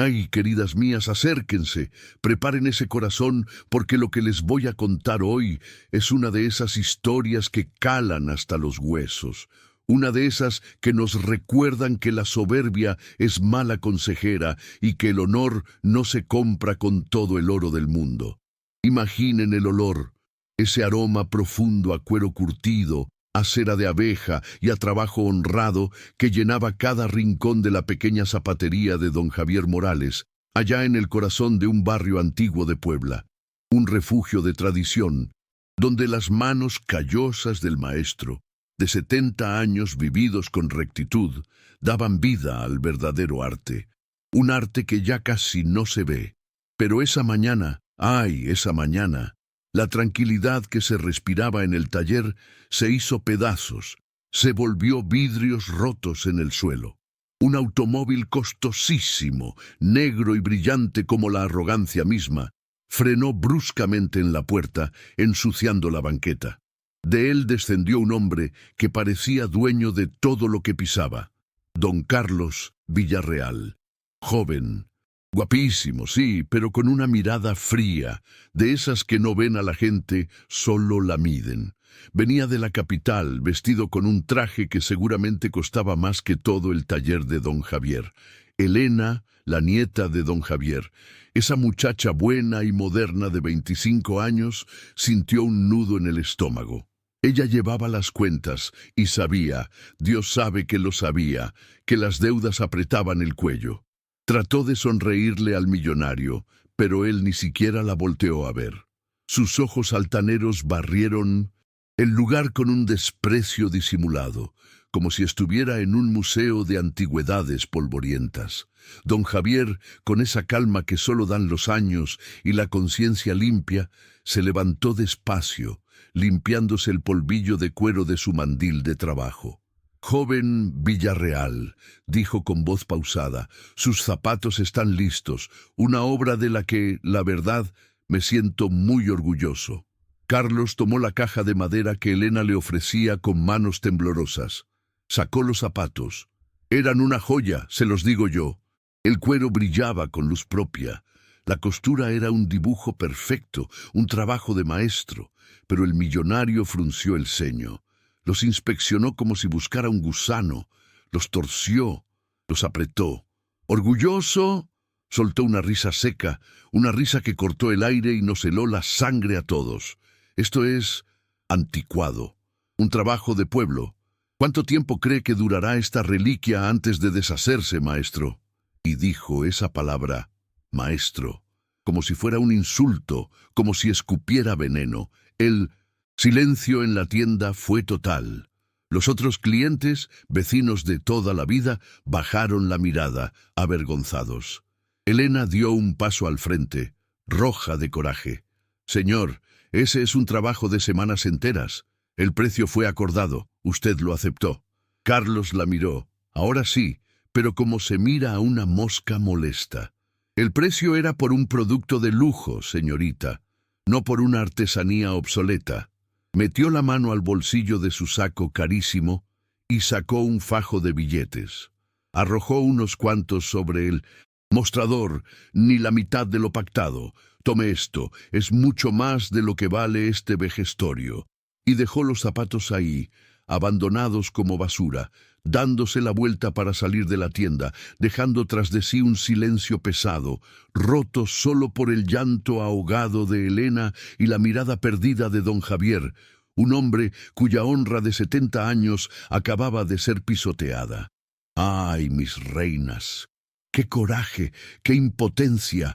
Ay, queridas mías, acérquense, preparen ese corazón, porque lo que les voy a contar hoy es una de esas historias que calan hasta los huesos, una de esas que nos recuerdan que la soberbia es mala consejera y que el honor no se compra con todo el oro del mundo. Imaginen el olor, ese aroma profundo a cuero curtido, a cera de abeja y a trabajo honrado que llenaba cada rincón de la pequeña zapatería de don Javier Morales, allá en el corazón de un barrio antiguo de Puebla, un refugio de tradición, donde las manos callosas del maestro, de 70 años vividos con rectitud, daban vida al verdadero arte, un arte que ya casi no se ve. Pero esa mañana, ¡ay, esa mañana! La tranquilidad que se respiraba en el taller se hizo pedazos, se volvió vidrios rotos en el suelo. Un automóvil costosísimo, negro y brillante como la arrogancia misma, frenó bruscamente en la puerta, ensuciando la banqueta. De él descendió un hombre que parecía dueño de todo lo que pisaba, don Carlos Villarreal, joven, guapísimo, sí, pero con una mirada fría, de esas que no ven a la gente, solo la miden. Venía de la capital, vestido con un traje que seguramente costaba más que todo el taller de don Javier. Elena, la nieta de don Javier, esa muchacha buena y moderna de 25 años, sintió un nudo en el estómago. Ella llevaba las cuentas y sabía, Dios sabe que lo sabía, que las deudas apretaban el cuello. Trató de sonreírle al millonario, pero él ni siquiera la volteó a ver. Sus ojos altaneros barrieron el lugar con un desprecio disimulado, como si estuviera en un museo de antigüedades polvorientas. Don Javier, con esa calma que solo dan los años y la conciencia limpia, se levantó despacio, limpiándose el polvillo de cuero de su mandil de trabajo. «Joven Villarreal», dijo con voz pausada, «sus zapatos están listos, una obra de la que, la verdad, me siento muy orgulloso». Carlos tomó la caja de madera que Elena le ofrecía con manos temblorosas. Sacó los zapatos. Eran una joya, se los digo yo. El cuero brillaba con luz propia. La costura era un dibujo perfecto, un trabajo de maestro, pero el millonario frunció el ceño. Los inspeccionó como si buscara un gusano, los torció, los apretó. Orgulloso, soltó una risa seca, una risa que cortó el aire y nos heló la sangre a todos. Esto es anticuado, un trabajo de pueblo. ¿Cuánto tiempo cree que durará esta reliquia antes de deshacerse, maestro? Y dijo esa palabra, maestro, como si fuera un insulto, como si escupiera veneno. El silencio en la tienda fue total. Los otros clientes, vecinos de toda la vida, bajaron la mirada, avergonzados. Elena dio un paso al frente, roja de coraje. «Señor, ese es un trabajo de semanas enteras. El precio fue acordado, usted lo aceptó». Carlos la miró. Ahora sí, pero como se mira a una mosca molesta. «El precio era por un producto de lujo, señorita, no por una artesanía obsoleta». Metió la mano al bolsillo de su saco carísimo y sacó un fajo de billetes. Arrojó unos cuantos sobre el mostrador, ni la mitad de lo pactado. «Tome esto, es mucho más de lo que vale este vejestorio». Y dejó los zapatos ahí, abandonados como basura, dándose la vuelta para salir de la tienda, dejando tras de sí un silencio pesado, roto solo por el llanto ahogado de Elena y la mirada perdida de don Javier, un hombre cuya honra de 70 años acababa de ser pisoteada. ¡Ay, mis reinas! ¡Qué coraje! ¡Qué impotencia!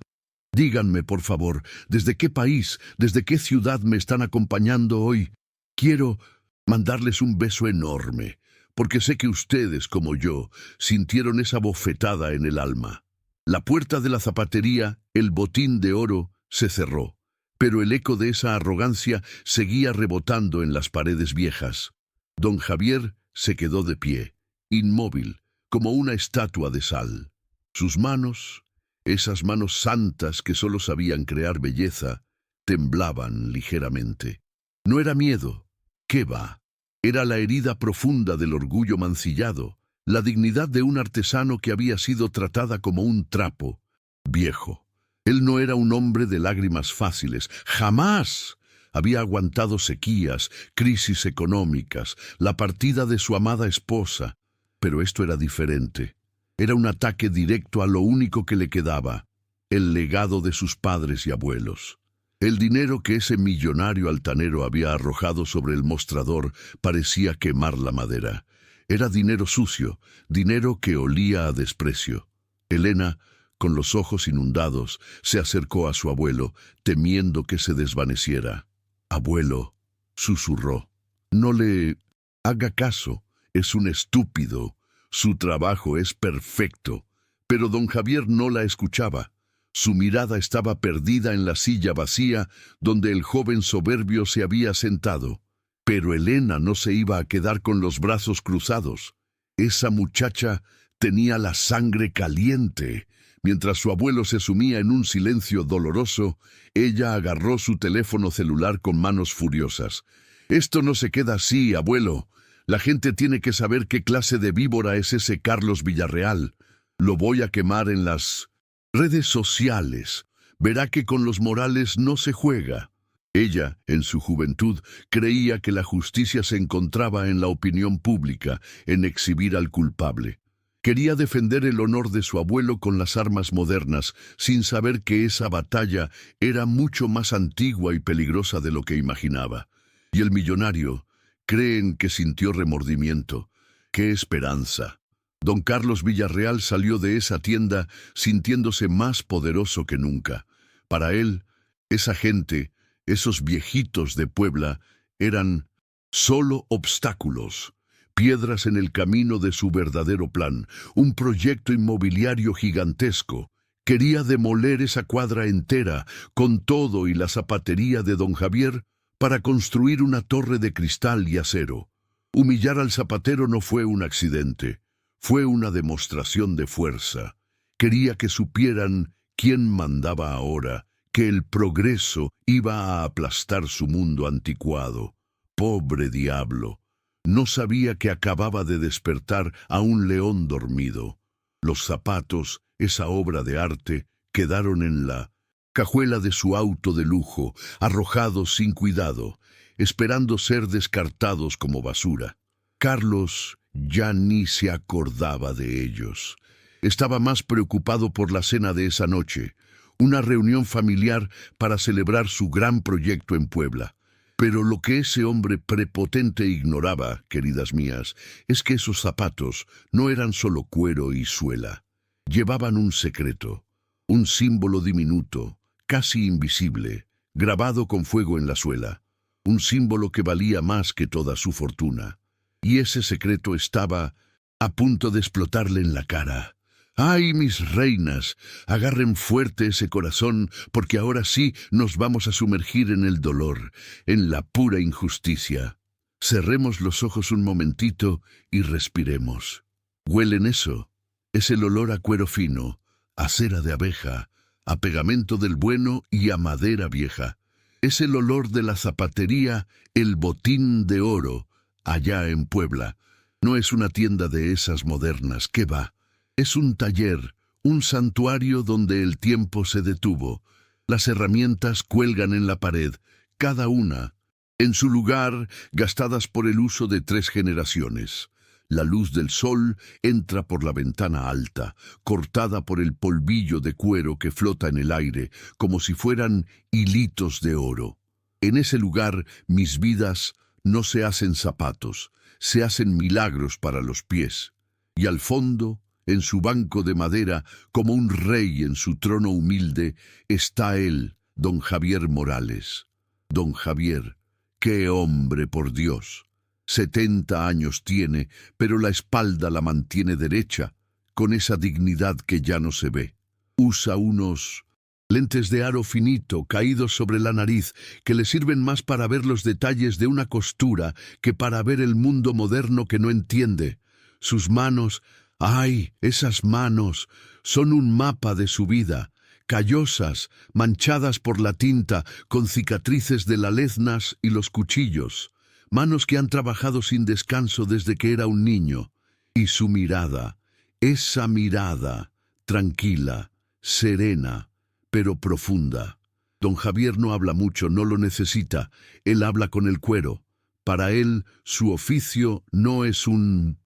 Díganme, por favor, ¿desde qué país, desde qué ciudad me están acompañando hoy? Quiero mandarles un beso enorme, porque sé que ustedes, como yo, sintieron esa bofetada en el alma. La puerta de la zapatería, el botín de oro, se cerró, pero el eco de esa arrogancia seguía rebotando en las paredes viejas. Don Javier se quedó de pie, inmóvil, como una estatua de sal. Sus manos, esas manos santas que solo sabían crear belleza, temblaban ligeramente. No era miedo, ¿qué va? Era la herida profunda del orgullo mancillado, la dignidad de un artesano que había sido tratada como un trapo, viejo. Él no era un hombre de lágrimas fáciles. Jamás había aguantado sequías, crisis económicas, la partida de su amada esposa. Pero esto era diferente. Era un ataque directo a lo único que le quedaba, el legado de sus padres y abuelos. El dinero que ese millonario altanero había arrojado sobre el mostrador parecía quemar la madera. Era dinero sucio, dinero que olía a desprecio. Elena, con los ojos inundados, se acercó a su abuelo, temiendo que se desvaneciera. «Abuelo», susurró, «no le haga caso, es un estúpido, su trabajo es perfecto». Pero don Javier no la escuchaba. Su mirada estaba perdida en la silla vacía donde el joven soberbio se había sentado. Pero Elena no se iba a quedar con los brazos cruzados. Esa muchacha tenía la sangre caliente. Mientras su abuelo se sumía en un silencio doloroso, ella agarró su teléfono celular con manos furiosas. «Esto no se queda así, abuelo. La gente tiene que saber qué clase de víbora es ese Carlos Villarreal. Lo voy a quemar en las redes sociales. Verá que con los Morales no se juega». Ella, en su juventud, creía que la justicia se encontraba en la opinión pública, en exhibir al culpable. Quería defender el honor de su abuelo con las armas modernas, sin saber que esa batalla era mucho más antigua y peligrosa de lo que imaginaba. Y el millonario, creen que sintió remordimiento. ¡Qué esperanza! Don Carlos Villarreal salió de esa tienda sintiéndose más poderoso que nunca. Para él, esa gente, esos viejitos de Puebla, eran solo obstáculos, piedras en el camino de su verdadero plan, un proyecto inmobiliario gigantesco. Quería demoler esa cuadra entera, con todo y la zapatería de don Javier, para construir una torre de cristal y acero. Humillar al zapatero no fue un accidente, fue una demostración de fuerza. Quería que supieran quién mandaba ahora, que el progreso iba a aplastar su mundo anticuado. Pobre diablo. No sabía que acababa de despertar a un león dormido. Los zapatos, esa obra de arte, quedaron en la cajuela de su auto de lujo, arrojados sin cuidado, esperando ser descartados como basura. Carlos ya ni se acordaba de ellos. Estaba más preocupado por la cena de esa noche, una reunión familiar para celebrar su gran proyecto en Puebla. Pero lo que ese hombre prepotente ignoraba, queridas mías, es que esos zapatos no eran solo cuero y suela. Llevaban un secreto, un símbolo diminuto, casi invisible, grabado con fuego en la suela, un símbolo que valía más que toda su fortuna. Y ese secreto estaba a punto de explotarle en la cara. ¡Ay, mis reinas! Agarren fuerte ese corazón, porque ahora sí nos vamos a sumergir en el dolor, en la pura injusticia. Cerremos los ojos un momentito y respiremos. ¿Huelen eso? Es el olor a cuero fino, a cera de abeja, a pegamento del bueno y a madera vieja. Es el olor de la zapatería, el botín de oro, allá en Puebla. No es una tienda de esas modernas, ¿qué va? Es un taller, un santuario donde el tiempo se detuvo. Las herramientas cuelgan en la pared, cada una, en su lugar, gastadas por el uso de 3 generaciones. La luz del sol entra por la ventana alta, cortada por el polvillo de cuero que flota en el aire, como si fueran hilitos de oro. En ese lugar, mis vidas no se hacen zapatos, se hacen milagros para los pies. Y al fondo, en su banco de madera, como un rey en su trono humilde, está él, don Javier Morales. Don Javier, qué hombre, por Dios. 70 años tiene, pero la espalda la mantiene derecha, con esa dignidad que ya no se ve. Usa unos lentes de aro finito caídos sobre la nariz que le sirven más para ver los detalles de una costura que para ver el mundo moderno que no entiende. Sus manos, ¡ay, esas manos! Son un mapa de su vida, callosas, manchadas por la tinta, con cicatrices de las leznas y los cuchillos. Manos que han trabajado sin descanso desde que era un niño. Y su mirada, esa mirada, tranquila, serena, pero profunda. Don Javier no habla mucho, no lo necesita. Él habla con el cuero. Para él, su oficio no es un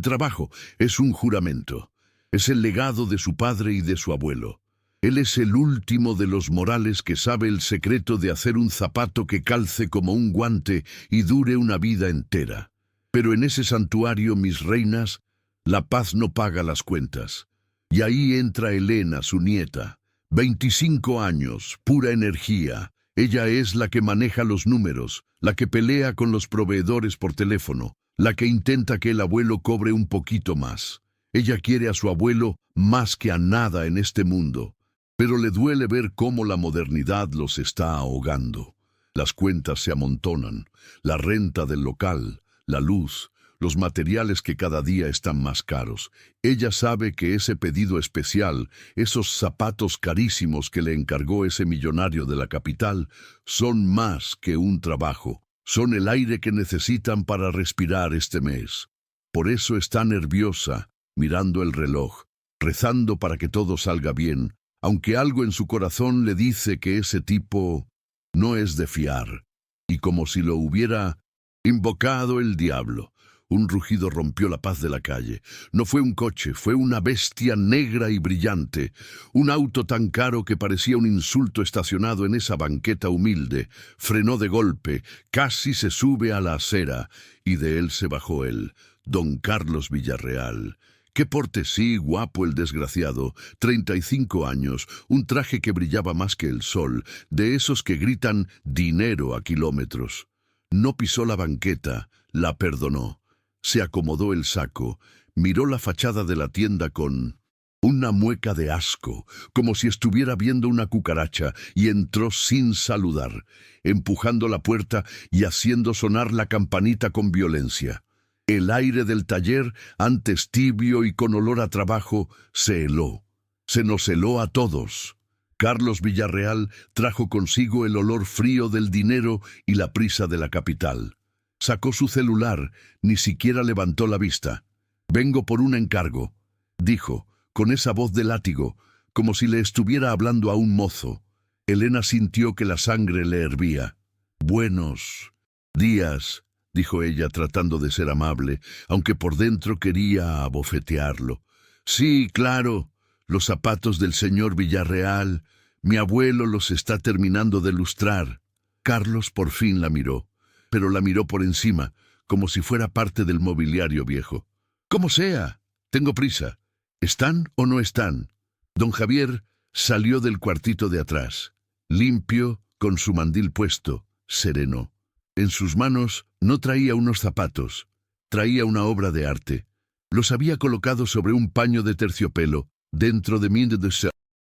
trabajo, es un juramento. Es el legado de su padre y de su abuelo. Él es el último de los Morales que sabe el secreto de hacer un zapato que calce como un guante y dure una vida entera. Pero en ese santuario, mis reinas, la paz no paga las cuentas. Y ahí entra Elena, su nieta. 25 años, pura energía. Ella es la que maneja los números, la que pelea con los proveedores por teléfono, la que intenta que el abuelo cobre un poquito más. Ella quiere a su abuelo más que a nada en este mundo. Pero le duele ver cómo la modernidad los está ahogando. Las cuentas se amontonan, la renta del local, la luz, los materiales que cada día están más caros. Ella sabe que ese pedido especial, esos zapatos carísimos que le encargó ese millonario de la capital, son más que un trabajo, son el aire que necesitan para respirar este mes. Por eso está nerviosa, mirando el reloj, rezando para que todo salga bien, aunque algo en su corazón le dice que ese tipo no es de fiar, y como si lo hubiera invocado el diablo. Un rugido rompió la paz de la calle. No fue un coche, fue una bestia negra y brillante, un auto tan caro que parecía un insulto estacionado en esa banqueta humilde. Frenó de golpe, casi se sube a la acera, y de él se bajó él, don Carlos Villarreal. Qué porte, sí, guapo el desgraciado, 35 años, un traje que brillaba más que el sol, de esos que gritan dinero a kilómetros. No pisó la banqueta, la perdonó. Se acomodó el saco, miró la fachada de la tienda con una mueca de asco, como si estuviera viendo una cucaracha, y entró sin saludar, empujando la puerta y haciendo sonar la campanita con violencia. El aire del taller, antes tibio y con olor a trabajo, se heló. Se nos heló a todos. Carlos Villarreal trajo consigo el olor frío del dinero y la prisa de la capital. Sacó su celular, ni siquiera levantó la vista. «Vengo por un encargo», dijo, con esa voz de látigo, como si le estuviera hablando a un mozo. Elena sintió que la sangre le hervía. «Buenos días», dijo ella tratando de ser amable, aunque por dentro quería abofetearlo. «Sí, claro, los zapatos del señor Villarreal. Mi abuelo los está terminando de lustrar». Carlos por fin la miró, pero la miró por encima, como si fuera parte del mobiliario viejo. «Como sea, tengo prisa. ¿Están o no están?» Don Javier salió del cuartito de atrás, limpio, con su mandil puesto, sereno. En sus manos no traía unos zapatos, traía una obra de arte. Los había colocado sobre un paño de terciopelo, dentro de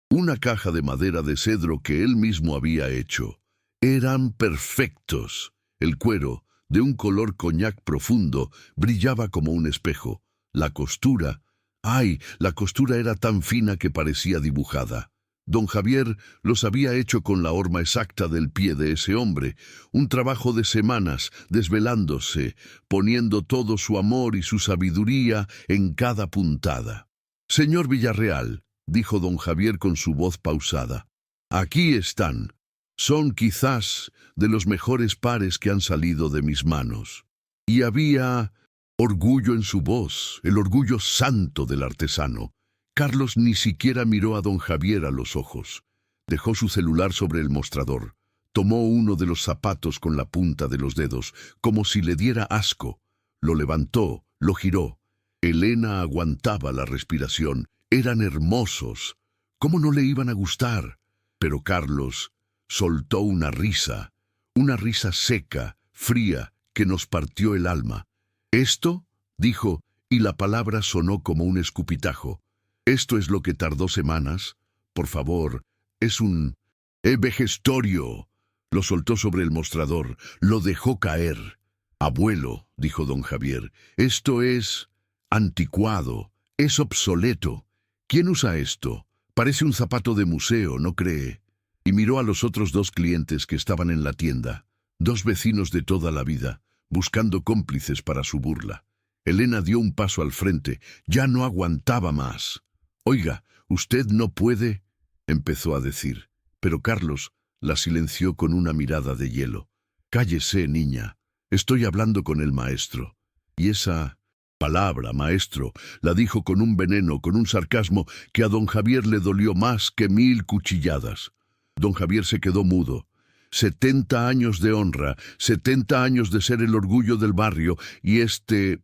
una caja de madera de cedro que él mismo había hecho. Eran perfectos. El cuero, de un color coñac profundo, brillaba como un espejo. La costura, ¡ay!, la costura era tan fina que parecía dibujada. Don Javier los había hecho con la horma exacta del pie de ese hombre, un trabajo de semanas, desvelándose, poniendo todo su amor y su sabiduría en cada puntada. «Señor Villarreal», dijo don Javier con su voz pausada, «aquí están. Son quizás de los mejores pares que han salido de mis manos». Y había orgullo en su voz, el orgullo santo del artesano. Carlos ni siquiera miró a don Javier a los ojos. Dejó su celular sobre el mostrador. Tomó uno de los zapatos con la punta de los dedos, como si le diera asco. Lo levantó, lo giró. Elena aguantaba la respiración. Eran hermosos. ¿Cómo no le iban a gustar? Pero Carlos soltó una risa seca, fría, que nos partió el alma. «¿Esto?», dijo, y la palabra sonó como un escupitajo. «¿Esto es lo que tardó semanas? Por favor, es un vejestorio». Lo soltó sobre el mostrador, lo dejó caer. «Abuelo», dijo don Javier, «esto es anticuado, es obsoleto. ¿Quién usa esto? Parece un zapato de museo, ¿no cree?». Y miró a los otros dos clientes que estaban en la tienda, dos vecinos de toda la vida, buscando cómplices para su burla. Elena dio un paso al frente, ya no aguantaba más. Oiga, usted no puede, empezó a decir, pero Carlos la silenció con una mirada de hielo. Cállese, niña, estoy hablando con el maestro. Y esa palabra, maestro, la dijo con un veneno, con un sarcasmo que a don Javier le dolió más que 1000 cuchilladas. Don Javier se quedó mudo. 70 años de honra, 70 años de ser el orgullo del barrio, y este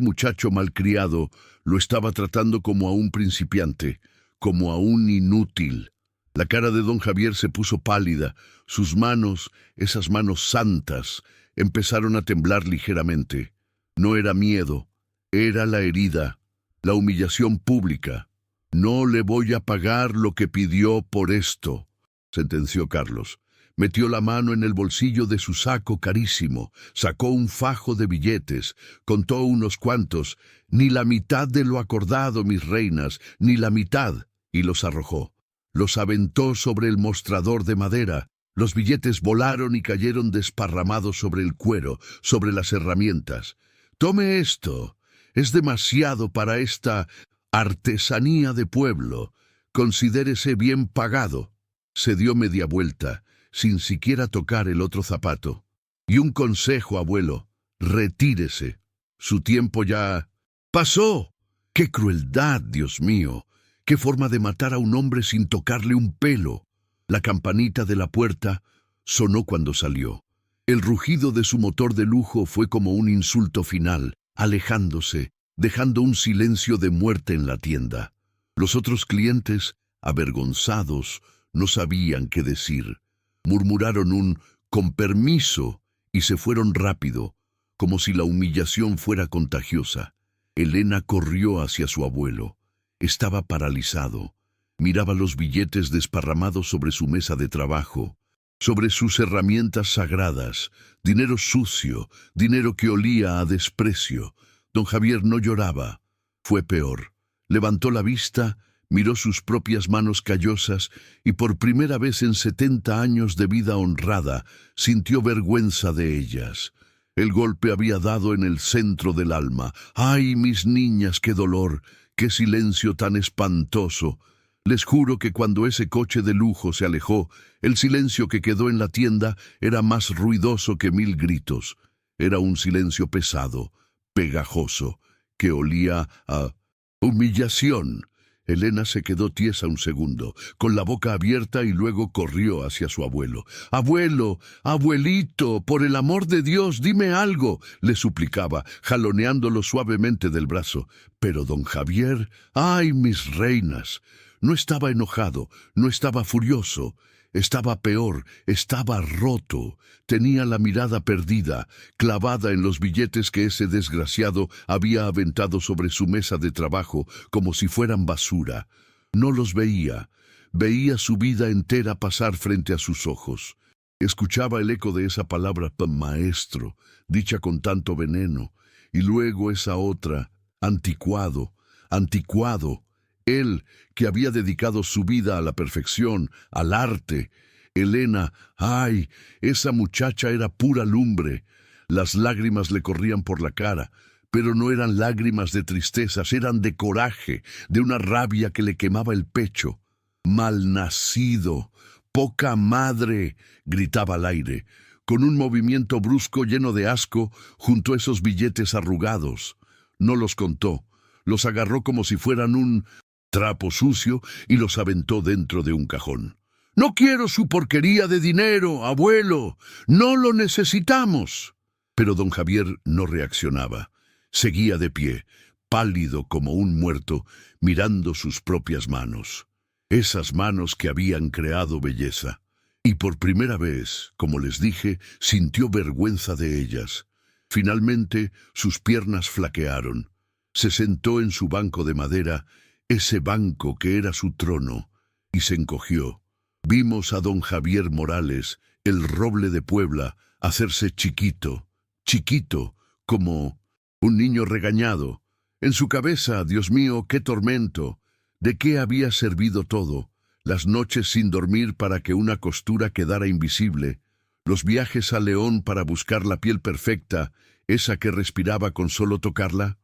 muchacho malcriado lo estaba tratando como a un principiante, como a un inútil. La cara de don Javier se puso pálida, sus manos, esas manos santas, empezaron a temblar ligeramente. No era miedo, era la herida, la humillación pública. No le voy a pagar lo que pidió por esto, sentenció Carlos. Metió la mano en el bolsillo de su saco carísimo, sacó un fajo de billetes, contó unos cuantos, ni la mitad de lo acordado, mis reinas, ni la mitad, y los arrojó. Los aventó sobre el mostrador de madera. Los billetes volaron y cayeron desparramados sobre el cuero, sobre las herramientas. Tome esto, es demasiado para esta artesanía de pueblo. Considérese bien pagado. Se dio media vuelta, sin siquiera tocar el otro zapato. Y un consejo, abuelo, retírese. Su tiempo ya pasó. ¡Qué crueldad, Dios mío! ¡Qué forma de matar a un hombre sin tocarle un pelo! La campanita de la puerta sonó cuando salió. El rugido de su motor de lujo fue como un insulto final, alejándose, dejando un silencio de muerte en la tienda. Los otros clientes, avergonzados, no sabían qué decir. Murmuraron un «con permiso» y se fueron rápido, como si la humillación fuera contagiosa. Elena corrió hacia su abuelo. Estaba paralizado. Miraba los billetes desparramados sobre su mesa de trabajo, sobre sus herramientas sagradas, dinero sucio, dinero que olía a desprecio. Don Javier no lloraba. Fue peor. Levantó la vista, miró sus propias manos callosas y por primera vez en 70 años de vida honrada sintió vergüenza de ellas. El golpe había dado en el centro del alma. ¡Ay, mis niñas, qué dolor! ¡Qué silencio tan espantoso! Les juro que cuando ese coche de lujo se alejó, el silencio que quedó en la tienda era más ruidoso que 1000 gritos. Era un silencio pesado, pegajoso, que olía a humillación. Elena se quedó tiesa un segundo, con la boca abierta y luego corrió hacia su abuelo. «Abuelo, abuelito, por el amor de Dios, dime algo», le suplicaba, jaloneándolo suavemente del brazo. Pero don Javier, ¡ay, mis reinas! No estaba enojado, no estaba furioso. Estaba peor, estaba roto. Tenía la mirada perdida, clavada en los billetes que ese desgraciado había aventado sobre su mesa de trabajo como si fueran basura. No los veía. Veía su vida entera pasar frente a sus ojos. Escuchaba el eco de esa palabra maestro, dicha con tanto veneno, y luego esa otra, anticuado, anticuado. Él, que había dedicado su vida a la perfección, al arte. Elena, ¡ay! Esa muchacha era pura lumbre. Las lágrimas le corrían por la cara, pero no eran lágrimas de tristezas, eran de coraje, de una rabia que le quemaba el pecho. «Malnacido, poca madre», gritaba al aire. Con un movimiento brusco lleno de asco, juntó esos billetes arrugados. No los contó, los agarró como si fueran un trapo sucio y los aventó dentro de un cajón. «No quiero su porquería de dinero, abuelo. No lo necesitamos». Pero don Javier no reaccionaba. Seguía de pie, pálido como un muerto, mirando sus propias manos. Esas manos que habían creado belleza. Y por primera vez, como les dije, sintió vergüenza de ellas. Finalmente, sus piernas flaquearon. Se sentó en su banco de madera, ese banco que era su trono, y se encogió. Vimos a don Javier Morales, el roble de Puebla, hacerse chiquito, chiquito, como un niño regañado. En su cabeza, Dios mío, qué tormento. ¿De qué había servido todo? Las noches sin dormir para que una costura quedara invisible, los viajes a León para buscar la piel perfecta, esa que respiraba con solo tocarla.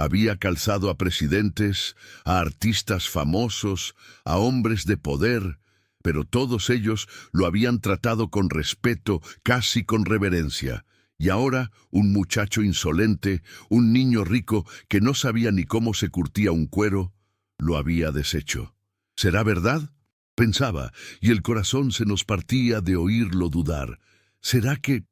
Había calzado a presidentes, a artistas famosos, a hombres de poder, pero todos ellos lo habían tratado con respeto, casi con reverencia. Y ahora un muchacho insolente, un niño rico que no sabía ni cómo se curtía un cuero, lo había deshecho. ¿Será verdad? Pensaba, y el corazón se nos partía de oírlo dudar. ¿Será que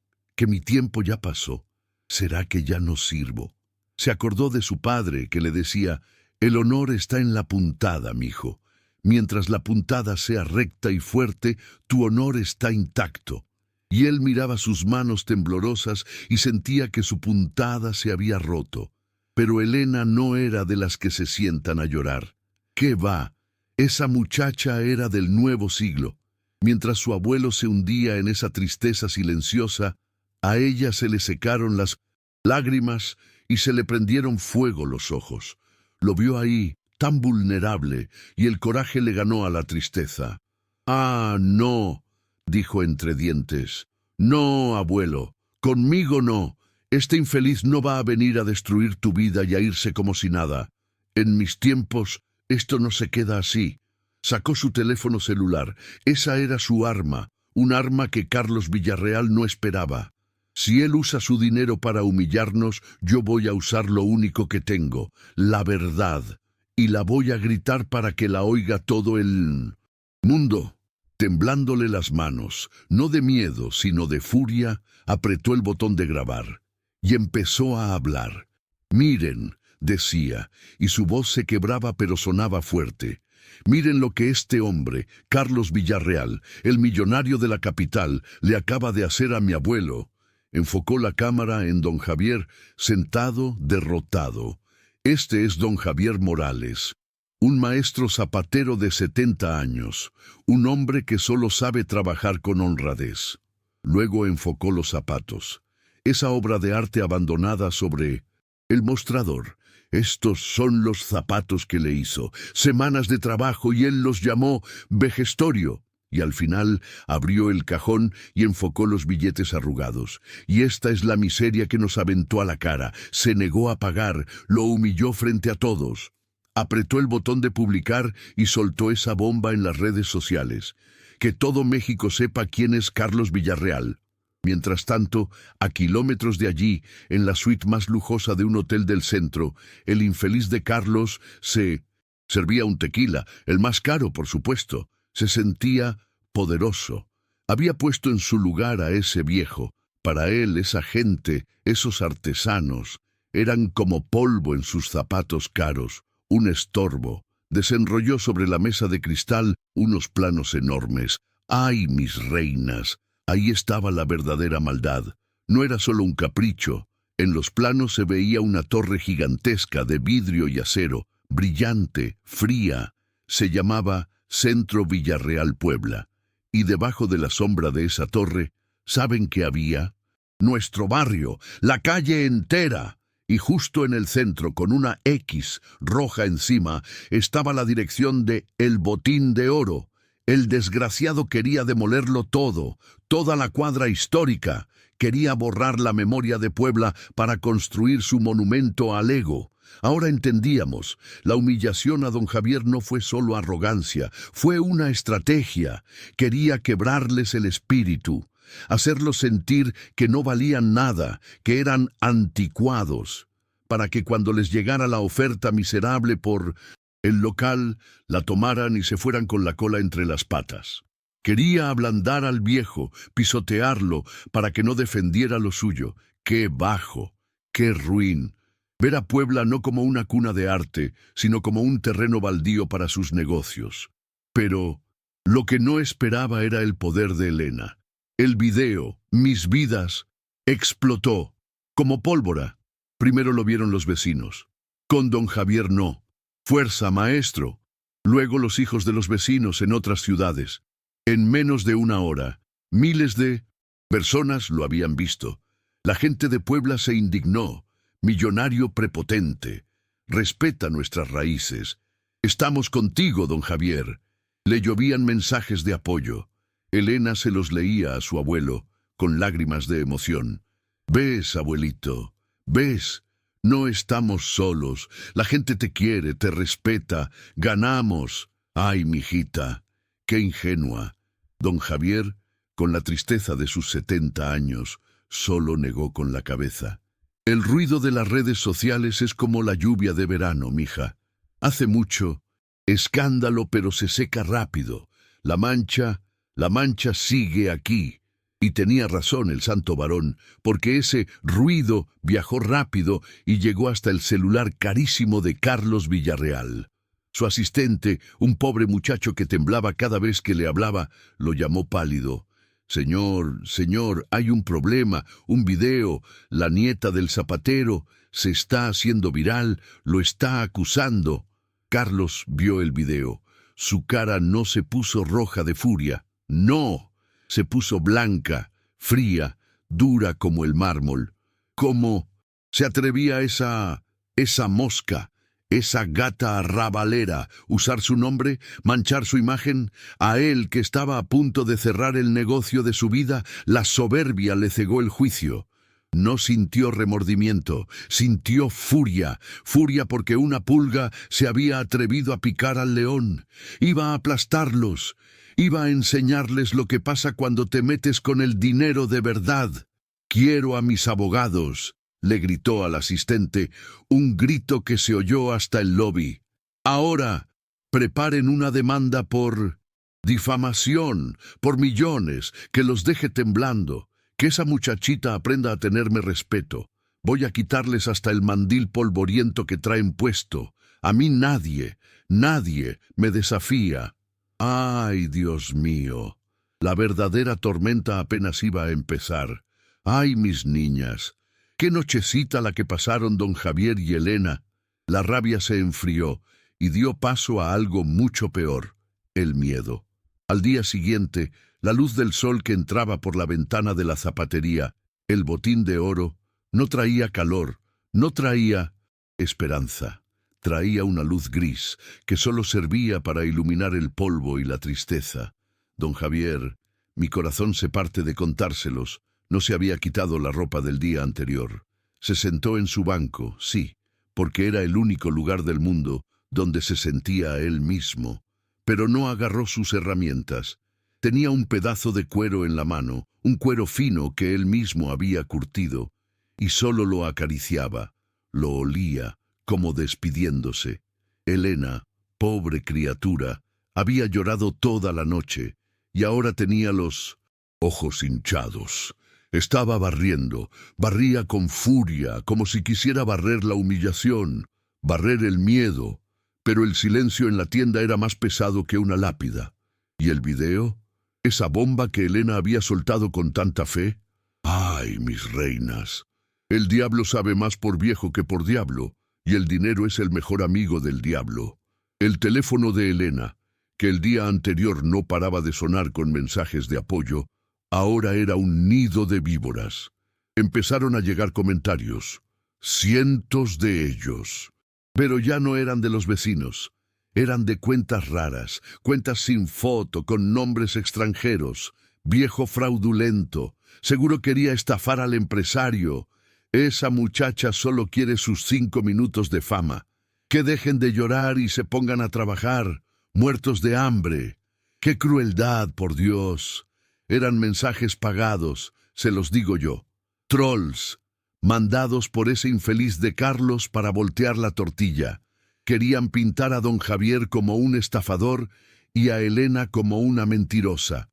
mi tiempo ya pasó? ¿Será que ya no sirvo? Se acordó de su padre, que le decía: el honor está en la puntada, mijo. Mientras la puntada sea recta y fuerte, tu honor está intacto. Y él miraba sus manos temblorosas y sentía que su puntada se había roto. Pero Elena no era de las que se sientan a llorar. ¿Qué va? Esa muchacha era del nuevo siglo. Mientras su abuelo se hundía en esa tristeza silenciosa, a ella se le secaron las lágrimas y se le prendieron fuego los ojos. Lo vio ahí, tan vulnerable, y el coraje le ganó a la tristeza. «Ah, no», dijo entre dientes. «No, abuelo, conmigo no. Este infeliz no va a venir a destruir tu vida y a irse como si nada. En mis tiempos, esto no se queda así». Sacó su teléfono celular. Esa era su arma, un arma que Carlos Villarreal no esperaba. Si él usa su dinero para humillarnos, yo voy a usar lo único que tengo, la verdad, y la voy a gritar para que la oiga todo el mundo. Temblándole las manos, no de miedo, sino de furia, apretó el botón de grabar y empezó a hablar. «Miren», decía, y su voz se quebraba pero sonaba fuerte. «Miren lo que este hombre, Carlos Villarreal, el millonario de la capital, le acaba de hacer a mi abuelo». Enfocó la cámara en don Javier, sentado, derrotado. Este es don Javier Morales, un maestro zapatero de 70 años, un hombre que solo sabe trabajar con honradez. Luego enfocó los zapatos, esa obra de arte abandonada sobre el mostrador. Estos son los zapatos que le hizo, semanas de trabajo, y él los llamó vejestorio. Y al final abrió el cajón y enfocó los billetes arrugados. Y esta es la miseria que nos aventó a la cara. Se negó a pagar, lo humilló frente a todos. Apretó el botón de publicar y soltó esa bomba en las redes sociales. Que todo México sepa quién es Carlos Villarreal. Mientras tanto, a kilómetros de allí, en la suite más lujosa de un hotel del centro, el infeliz de Carlos se servía un tequila, el más caro, por supuesto. Se sentía poderoso. Había puesto en su lugar a ese viejo. Para él, esa gente, esos artesanos, eran como polvo en sus zapatos caros, un estorbo. Desenrolló sobre la mesa de cristal unos planos enormes. ¡Ay, mis reinas! Ahí estaba la verdadera maldad. No era solo un capricho. En los planos se veía una torre gigantesca de vidrio y acero, brillante, fría. Se llamaba Centro Villarreal Puebla, y debajo de la sombra de esa torre, ¿saben qué había? Nuestro barrio, la calle entera, y justo en el centro, con una X roja encima, estaba la dirección de El Botín de Oro. El desgraciado quería demolerlo todo, toda la cuadra histórica, quería borrar la memoria de Puebla para construir su monumento al ego. Ahora entendíamos, la humillación a don Javier no fue solo arrogancia, fue una estrategia. Quería quebrarles el espíritu, hacerlos sentir que no valían nada, que eran anticuados, para que cuando les llegara la oferta miserable por el local, la tomaran y se fueran con la cola entre las patas. Quería ablandar al viejo, pisotearlo, para que no defendiera lo suyo. ¡Qué bajo! ¡Qué ruin! Ver a Puebla no como una cuna de arte, sino como un terreno baldío para sus negocios. Pero lo que no esperaba era el poder de Elena. El video, Mis Vidas, explotó como pólvora. Primero lo vieron los vecinos. Con don Javier no. Fuerza, maestro. Luego los hijos de los vecinos en otras ciudades. En menos de una hora, miles de personas lo habían visto. La gente de Puebla se indignó. Millonario prepotente. Respeta nuestras raíces. Estamos contigo, don Javier. Le llovían mensajes de apoyo. Elena se los leía a su abuelo, con lágrimas de emoción. «¿Ves, abuelito? ¿Ves? No estamos solos. La gente te quiere, te respeta. Ganamos. Ay, mijita, qué ingenua. Don Javier, con la tristeza de sus 70 años, solo negó con la cabeza. El ruido de las redes sociales es como la lluvia de verano, mija. Hace mucho escándalo, pero se seca rápido. La mancha sigue aquí. Y tenía razón el santo varón, porque ese ruido viajó rápido y llegó hasta el celular carísimo de Carlos Villarreal. Su asistente, un pobre muchacho que temblaba cada vez que le hablaba, lo llamó pálido. Señor, hay un problema, un video, la nieta del zapatero se está haciendo viral, lo está acusando. Carlos vio el video. Su cara no se puso roja de furia, no. Se puso blanca, fría, dura como el mármol. ¿Cómo se atrevía esa mosca, esa gata arrabalera, usar su nombre, manchar su imagen? A él, que estaba a punto de cerrar el negocio de su vida, la soberbia le cegó el juicio. No sintió remordimiento, sintió furia porque una pulga se había atrevido a picar al león. Iba a aplastarlos. Iba a enseñarles lo que pasa cuando te metes con el dinero de verdad. Quiero a mis abogados, le gritó al asistente, un grito que se oyó hasta el lobby. Ahora, preparen una demanda por difamación, por millones, que los deje temblando, que esa muchachita aprenda a tenerme respeto. Voy a quitarles hasta el mandil polvoriento que traen puesto. A mí nadie me desafía. ¡Ay, Dios mío! La verdadera tormenta apenas iba a empezar. ¡Ay, mis niñas! ¡Qué nochecita la que pasaron don Javier y Elena! La rabia se enfrió y dio paso a algo mucho peor, el miedo. Al día siguiente, la luz del sol que entraba por la ventana de la zapatería, el botín de oro, no traía calor, no traía esperanza. Traía una luz gris que solo servía para iluminar el polvo y la tristeza. Don Javier, mi corazón se parte de contárselos, no se había quitado la ropa del día anterior. Se sentó en su banco, sí, porque era el único lugar del mundo donde se sentía a él mismo, pero no agarró sus herramientas. Tenía un pedazo de cuero en la mano, un cuero fino que él mismo había curtido, y solo lo acariciaba, lo olía, como despidiéndose. Elena, pobre criatura, había llorado toda la noche y ahora tenía los ojos hinchados. Estaba barría con furia, como si quisiera barrer la humillación, barrer el miedo, pero el silencio en la tienda era más pesado que una lápida. ¿Y el video? ¿Esa bomba que Elena había soltado con tanta fe? ¡Ay, mis reinas! El diablo sabe más por viejo que por diablo. Y el dinero es el mejor amigo del diablo. El teléfono de Elena, que el día anterior no paraba de sonar con mensajes de apoyo, ahora era un nido de víboras. Empezaron a llegar comentarios, cientos de ellos. Pero ya no eran de los vecinos, eran de cuentas raras, cuentas sin foto, con nombres extranjeros. Viejo fraudulento, seguro quería estafar al empresario. Esa muchacha solo quiere sus 5 minutos de fama. Que dejen de llorar y se pongan a trabajar, muertos de hambre. ¡Qué crueldad, por Dios! Eran mensajes pagados, se los digo yo. Trolls, mandados por ese infeliz de Carlos para voltear la tortilla. Querían pintar a don Javier como un estafador y a Elena como una mentirosa.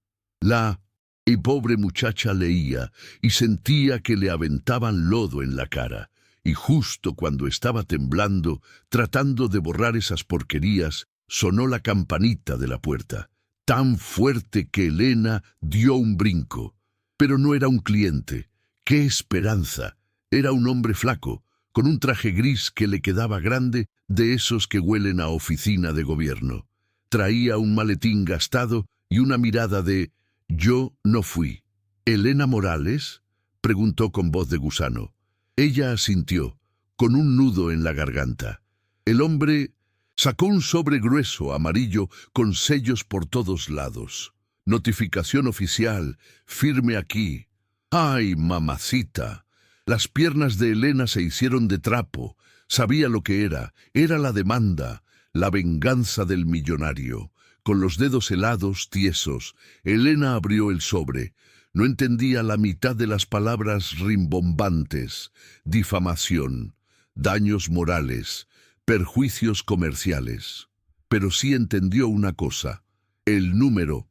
Y pobre muchacha leía y sentía que le aventaban lodo en la cara. Y justo cuando estaba temblando, tratando de borrar esas porquerías, sonó la campanita de la puerta, tan fuerte que Elena dio un brinco. Pero no era un cliente. ¡Qué esperanza! Era un hombre flaco, con un traje gris que le quedaba grande, de esos que huelen a oficina de gobierno. Traía un maletín gastado y una mirada de «Yo no fui». «¿Elena Morales?», preguntó con voz de gusano. Ella asintió, con un nudo en la garganta. El hombre sacó un sobre grueso, amarillo, con sellos por todos lados. «Notificación oficial, firme aquí». «¡Ay, mamacita!». Las piernas de Elena se hicieron de trapo. Sabía lo que era. Era la demanda, la venganza del millonario. Con los dedos helados, tiesos, Elena abrió el sobre. No entendía la mitad de las palabras rimbombantes: difamación, daños morales, perjuicios comerciales. Pero sí entendió una cosa: el número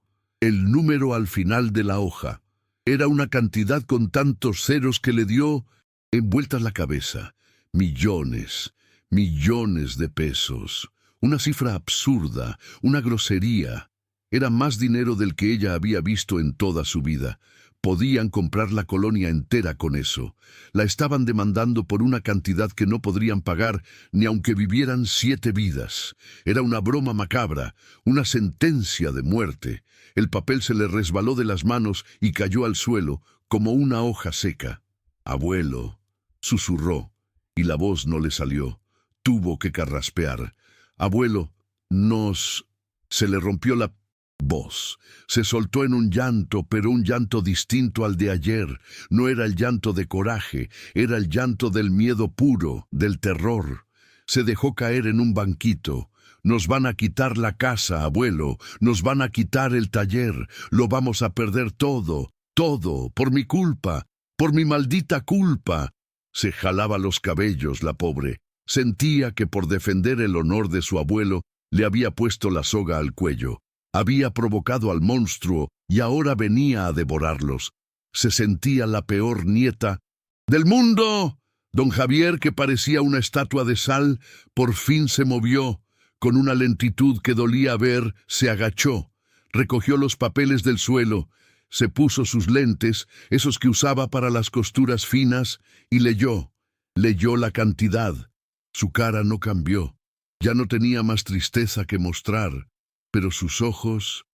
al final de la hoja. Era una cantidad con tantos ceros que le dio envuelta la cabeza. Millones, millones de pesos. Una cifra absurda, una grosería. Era más dinero del que ella había visto en toda su vida. Podían comprar la colonia entera con eso. La estaban demandando por una cantidad que no podrían pagar ni aunque vivieran 7 vidas. Era una broma macabra, una sentencia de muerte. El papel se le resbaló de las manos y cayó al suelo como una hoja seca. «Abuelo», susurró, y la voz no le salió. Tuvo que carraspear. «Abuelo, Se le rompió la voz. Se soltó en un llanto, pero un llanto distinto al de ayer. No era el llanto de coraje, era el llanto del miedo puro, del terror. Se dejó caer en un banquito. «Nos van a quitar la casa, abuelo, nos van a quitar el taller, lo vamos a perder todo, todo, por mi culpa, por mi maldita culpa». Se jalaba los cabellos la pobre. Sentía que por defender el honor de su abuelo le había puesto la soga al cuello. Había provocado al monstruo y ahora venía a devorarlos. Se sentía la peor nieta del mundo. Don Javier, que parecía una estatua de sal, por fin se movió. Con una lentitud que dolía ver, se agachó. Recogió los papeles del suelo. Se puso sus lentes, esos que usaba para las costuras finas, y leyó. Leyó la cantidad. Su cara no cambió. Ya no tenía más tristeza que mostrar, pero sus ojos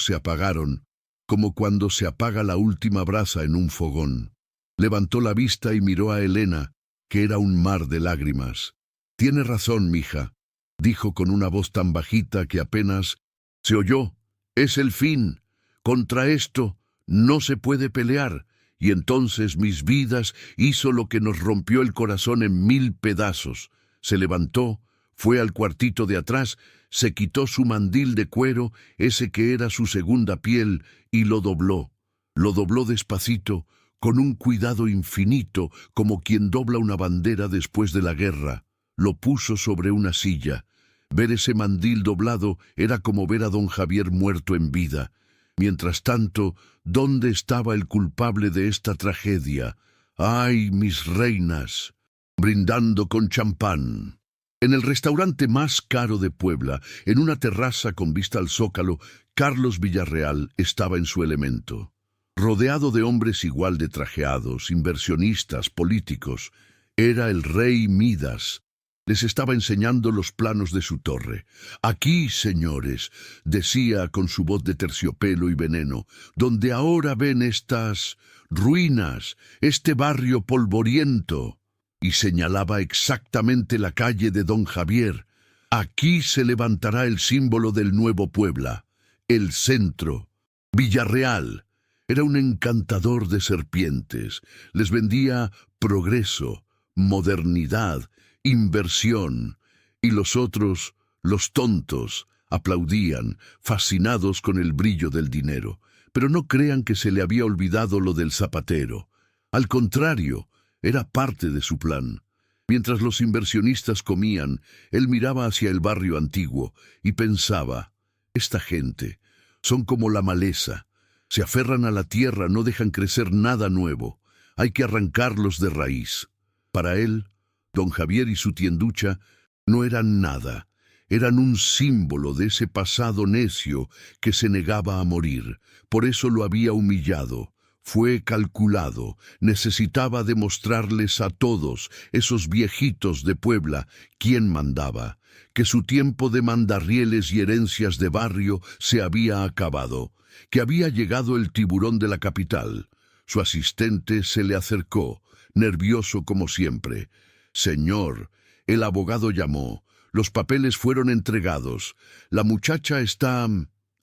se apagaron, como cuando se apaga la última brasa en un fogón. Levantó la vista y miró a Elena, que era un mar de lágrimas. «Tiene razón, mija», dijo con una voz tan bajita que apenas se oyó. «Es el fin. Contra esto no se puede pelear». Y entonces mis vidas hizo lo que nos rompió el corazón en 1000 pedazos. Se levantó, fue al cuartito de atrás, se quitó su mandil de cuero, ese que era su segunda piel, y lo dobló. Lo dobló despacito, con un cuidado infinito, como quien dobla una bandera después de la guerra. Lo puso sobre una silla. Ver ese mandil doblado era como ver a don Javier muerto en vida. Mientras tanto, ¿dónde estaba el culpable de esta tragedia? ¡Ay, mis reinas!, brindando con champán. En el restaurante más caro de Puebla, en una terraza con vista al Zócalo, Carlos Villarreal estaba en su elemento. Rodeado de hombres igual de trajeados, inversionistas, políticos, era el rey Midas. Les estaba enseñando los planos de su torre. «Aquí, señores», decía con su voz de terciopelo y veneno, «donde ahora ven estas ruinas, este barrio polvoriento». Y señalaba exactamente la calle de don Javier. «Aquí se levantará el símbolo del nuevo Puebla, el centro». Villarreal era un encantador de serpientes. Les vendía progreso, modernidad, inversión, y los otros, los tontos, aplaudían, fascinados con el brillo del dinero. Pero no crean que se le había olvidado lo del zapatero. Al contrario, era parte de su plan. Mientras los inversionistas comían, él miraba hacia el barrio antiguo y pensaba: esta gente son como la maleza. Se aferran a la tierra, no dejan crecer nada nuevo. Hay que arrancarlos de raíz. Para él, don Javier y su tienducha no eran nada, eran un símbolo de ese pasado necio que se negaba a morir. Por eso lo había humillado. Fue calculado, necesitaba demostrarles a todos, esos viejitos de Puebla, quién mandaba, que su tiempo de mandarrieles y herencias de barrio se había acabado, que había llegado el tiburón de la capital. Su asistente se le acercó, nervioso como siempre. «Señor», el abogado llamó. Los papeles fueron entregados. «La muchacha está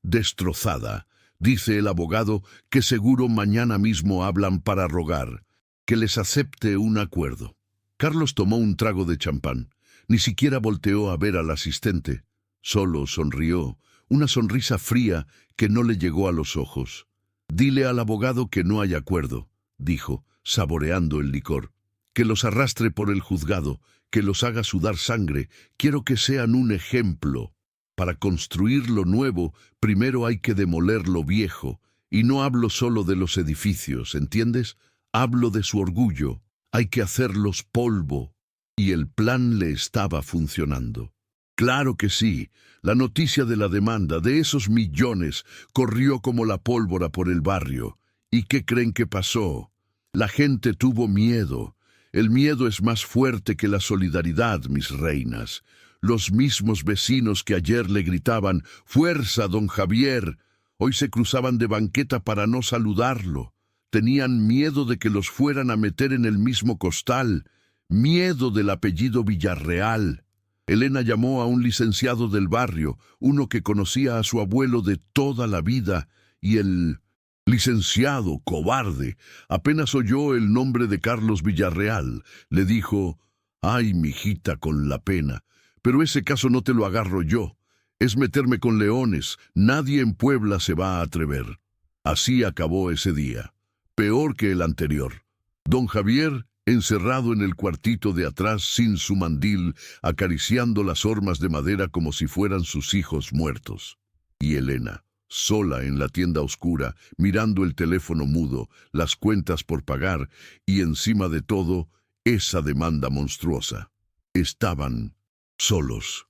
destrozada», dice el abogado, «que seguro mañana mismo hablan para rogar». que les acepte un acuerdo. Carlos tomó un trago de champán. Ni siquiera volteó a ver al asistente. Solo sonrió, una sonrisa fría que no le llegó a los ojos. «Dile al abogado que no hay acuerdo», dijo, saboreando el licor. «Que los arrastre por el juzgado, que los haga sudar sangre. Quiero que sean un ejemplo. Para construir lo nuevo, primero hay que demoler lo viejo. Y no hablo solo de los edificios, ¿entiendes? Hablo de su orgullo. Hay que hacerlos polvo». Y el plan le estaba funcionando. Claro que sí. La noticia de la demanda, de esos millones, corrió como la pólvora por el barrio. ¿Y qué creen que pasó? La gente tuvo miedo. El miedo es más fuerte que la solidaridad, mis reinas. Los mismos vecinos que ayer le gritaban «¡Fuerza, don Javier!», hoy se cruzaban de banqueta para no saludarlo. Tenían miedo de que los fueran a meter en el mismo costal. Miedo del apellido Villarreal. Elena llamó a un licenciado del barrio, uno que conocía a su abuelo de toda la vida, y el licenciado, cobarde, apenas oyó el nombre de Carlos Villarreal. Le dijo: «Ay, mijita, con la pena, pero ese caso no te lo agarro yo. Es meterme con leones. Nadie en Puebla se va a atrever». Así acabó ese día. Peor que el anterior. Don Javier, encerrado en el cuartito de atrás sin su mandil, acariciando las hormas de madera como si fueran sus hijos muertos. Y Elena, sola en la tienda oscura, mirando el teléfono mudo, las cuentas por pagar y, encima de todo, esa demanda monstruosa. Estaban solos,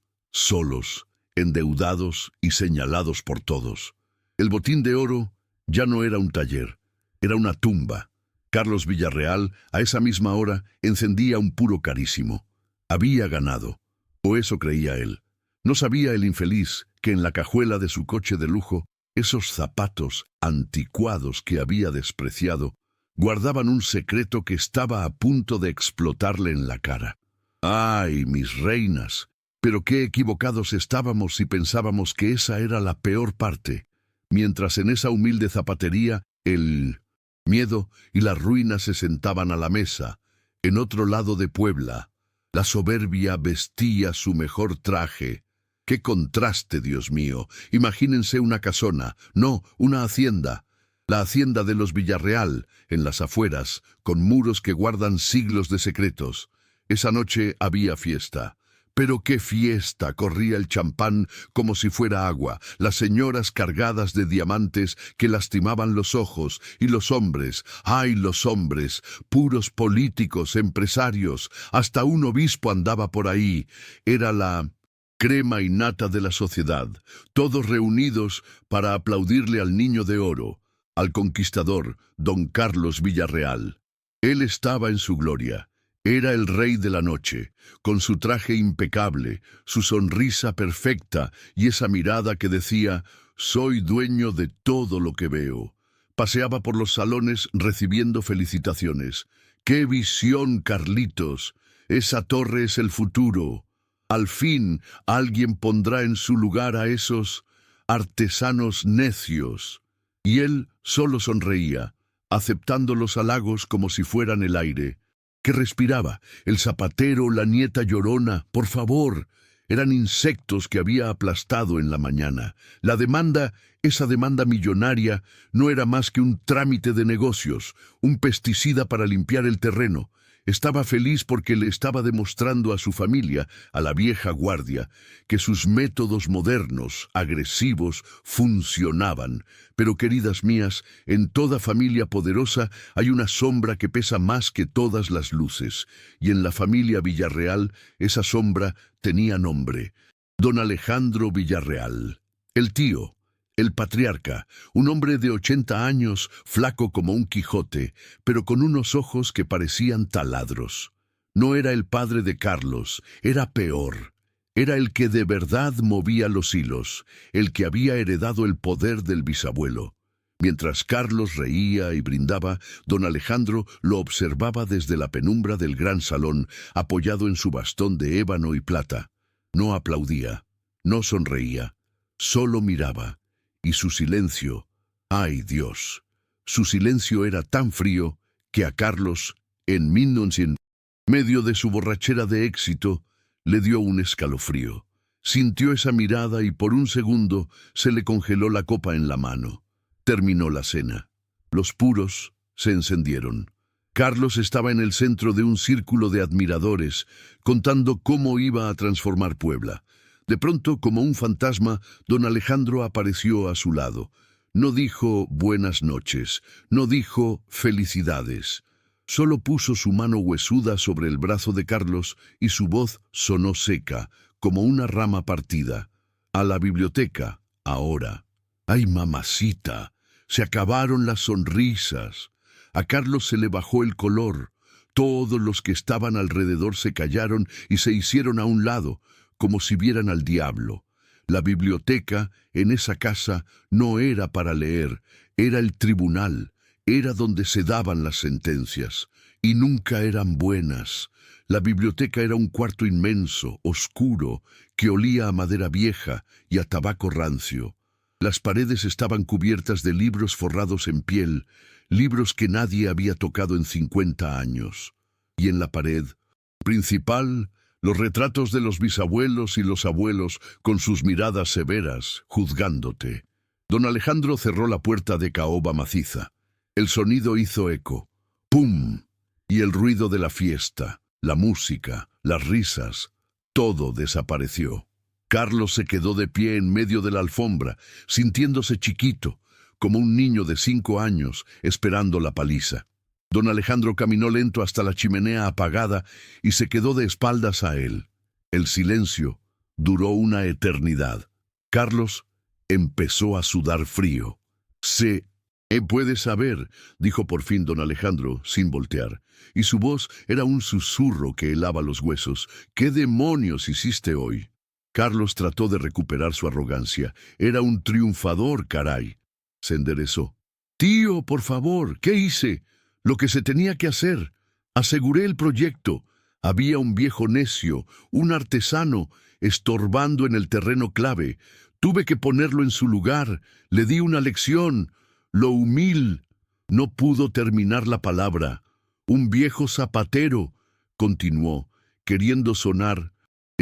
endeudados y señalados por todos. El botín de oro ya no era un taller, era una tumba. Carlos Villarreal, a esa misma hora, encendía un puro carísimo. Había ganado, o eso creía él. No sabía el infeliz que en la cajuela de su coche de lujo, esos zapatos anticuados que había despreciado, guardaban un secreto que estaba a punto de explotarle en la cara. ¡Ay, mis reinas! Pero qué equivocados estábamos si pensábamos que esa era la peor parte. Mientras en esa humilde zapatería, el miedo y la ruina se sentaban a la mesa. En otro lado de Puebla, la soberbia vestía su mejor traje. ¡Qué contraste, Dios mío! Imagínense una casona, no, una hacienda. La hacienda de los Villarreal, en las afueras, con muros que guardan siglos de secretos. Esa noche había fiesta. Pero qué fiesta, corría el champán como si fuera agua, las señoras cargadas de diamantes que lastimaban los ojos, y los hombres, ¡ay, los hombres! Puros políticos, empresarios, hasta un obispo andaba por ahí. Era la crema y nata de la sociedad, todos reunidos para aplaudirle al niño de oro, al conquistador, don Carlos Villarreal. Él estaba en su gloria. Era el rey de la noche, con su traje impecable, su sonrisa perfecta y esa mirada que decía: «Soy dueño de todo lo que veo». Paseaba por los salones recibiendo felicitaciones. «¡Qué visión, Carlitos! Esa torre es el futuro. Al fin alguien pondrá en su lugar a esos artesanos necios». Y él solo sonreía, aceptando los halagos como si fueran el aire. Que respiraba, el zapatero, la nieta llorona, por favor. Eran insectos que había aplastado en la mañana. La demanda, esa demanda millonaria, no era más que un trámite de negocios, un pesticida para limpiar el terreno. Estaba feliz porque le estaba demostrando a su familia, a la vieja guardia, que sus métodos modernos, agresivos, funcionaban. Pero, queridas mías, en toda familia poderosa hay una sombra que pesa más que todas las luces. Y en la familia Villarreal, esa sombra tenía nombre: don Alejandro Villarreal, el tío. El patriarca, un hombre de 80 años, flaco como un Quijote, pero con unos ojos que parecían taladros. No era el padre de Carlos, era peor. Era el que de verdad movía los hilos, el que había heredado el poder del bisabuelo. Mientras Carlos reía y brindaba, don Alejandro lo observaba desde la penumbra del gran salón, apoyado en su bastón de ébano y plata. No aplaudía, no sonreía, solo miraba. Y su silencio, ¡ay Dios! Su silencio era tan frío que a Carlos en 1900. Medio de su borrachera de éxito, le dio un escalofrío. Sintió esa mirada y por un segundo se le congeló la copa en la mano. Terminó la cena. Los puros se encendieron. Carlos estaba en el centro de un círculo de admiradores, contando cómo iba a transformar Puebla. De pronto, como un fantasma, don Alejandro apareció a su lado. No dijo buenas noches, no dijo felicidades. Solo puso su mano huesuda sobre el brazo de Carlos y su voz sonó seca, como una rama partida. A la biblioteca, ahora. ¡Ay, mamacita! Se acabaron las sonrisas. A Carlos se le bajó el color. Todos los que estaban alrededor se callaron y se hicieron a un lado, como si vieran al diablo. La biblioteca, en esa casa, no era para leer, era el tribunal, era donde se daban las sentencias, y nunca eran buenas. La biblioteca era un cuarto inmenso, oscuro, que olía a madera vieja y a tabaco rancio. Las paredes estaban cubiertas de libros forrados en piel, libros que nadie había tocado en 50 años. Y en la pared principal, los retratos de los bisabuelos y los abuelos con sus miradas severas, juzgándote. Don Alejandro cerró la puerta de caoba maciza. El sonido hizo eco. ¡Pum! Y el ruido de la fiesta, la música, las risas, todo desapareció. Carlos se quedó de pie en medio de la alfombra, sintiéndose chiquito, como un niño de 5 años, esperando la paliza. Don Alejandro caminó lento hasta la chimenea apagada y se quedó de espaldas a él. El silencio duró una eternidad. Carlos empezó a sudar frío. Puede saber, dijo por fin don Alejandro, sin voltear, y su voz era un susurro que helaba los huesos. ¿Qué demonios hiciste hoy? Carlos trató de recuperar su arrogancia. Era un triunfador, caray. Se enderezó. Tío, por favor, ¿qué hice? Lo que se tenía que hacer. Aseguré el proyecto. Había un viejo necio, un artesano, estorbando en el terreno clave. Tuve que ponerlo en su lugar. Le di una lección. Lo humil. No pudo terminar la palabra. Un viejo zapatero, continuó, queriendo sonar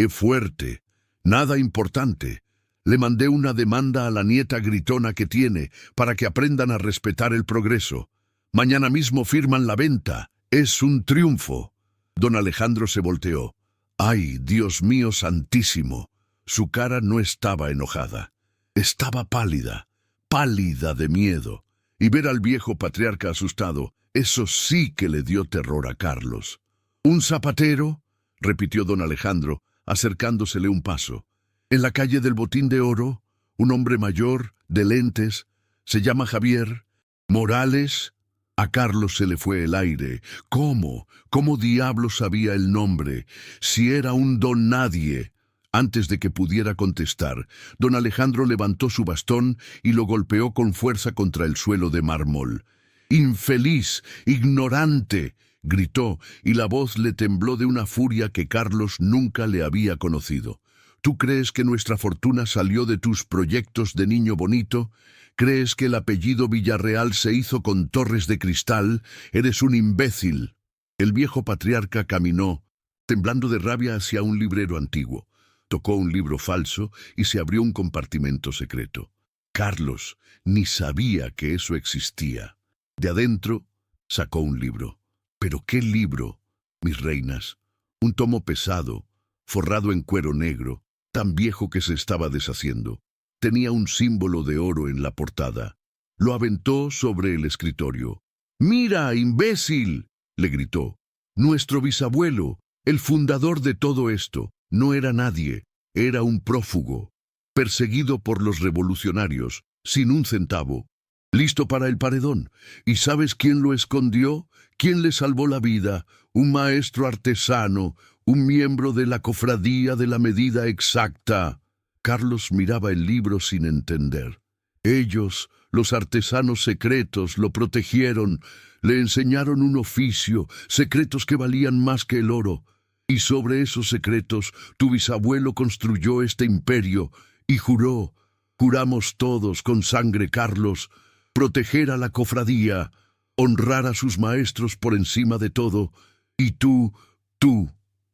fuerte. Nada importante. Le mandé una demanda a la nieta gritona que tiene para que aprendan a respetar el progreso. Mañana mismo firman la venta. Es un triunfo. Don Alejandro se volteó. ¡Ay, Dios mío santísimo! Su cara no estaba enojada. Estaba pálida, pálida de miedo. Y ver al viejo patriarca asustado, eso sí que le dio terror a Carlos. ¿Un zapatero? Repitió don Alejandro, acercándosele un paso. En la calle del Botín de Oro, un hombre mayor, de lentes, se llama Javier Morales. A Carlos se le fue el aire. ¿Cómo? ¿Cómo diablos sabía el nombre? Si era un don nadie. Antes de que pudiera contestar, don Alejandro levantó su bastón y lo golpeó con fuerza contra el suelo de mármol. ¡Infeliz! ¡Ignorante!, gritó, y la voz le tembló de una furia que Carlos nunca le había conocido. ¿Tú crees que nuestra fortuna salió de tus proyectos de niño bonito? ¿Crees que el apellido Villarreal se hizo con torres de cristal? Eres un imbécil. El viejo patriarca caminó, temblando de rabia, hacia un librero antiguo. Tocó un libro falso y se abrió un compartimento secreto. Carlos ni sabía que eso existía. De adentro sacó un libro. ¿Pero qué libro, mis reinas? Un tomo pesado, forrado en cuero negro, tan viejo que se estaba deshaciendo. Tenía un símbolo de oro en la portada. Lo aventó sobre el escritorio. «¡Mira, imbécil!», le gritó. «Nuestro bisabuelo, el fundador de todo esto, no era nadie, era un prófugo, perseguido por los revolucionarios, sin un centavo, listo para el paredón. ¿Y sabes quién lo escondió? ¿Quién le salvó la vida? Un maestro artesano, un miembro de la cofradía de la medida exacta». Carlos miraba el libro sin entender. Ellos, los artesanos secretos, lo protegieron, le enseñaron un oficio, secretos que valían más que el oro. Y sobre esos secretos, tu bisabuelo construyó este imperio y juramos todos con sangre, Carlos, proteger a la cofradía. honrar a sus maestros por encima de todo. Y tú,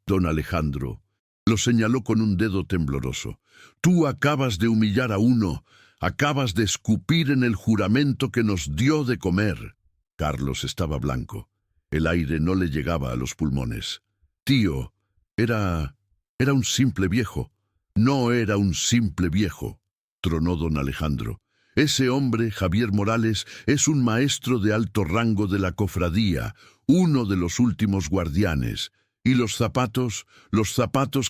don Alejandro, lo señaló con un dedo tembloroso. Tú acabas de humillar a uno, acabas de escupir en el juramento que nos dio de comer. Carlos estaba blanco. El aire no le llegaba a los pulmones. Tío, era un simple viejo. No era un simple viejo, tronó don Alejandro. Ese hombre, Javier Morales, es un maestro de alto rango de la cofradía, uno de los últimos guardianes. Y los zapatos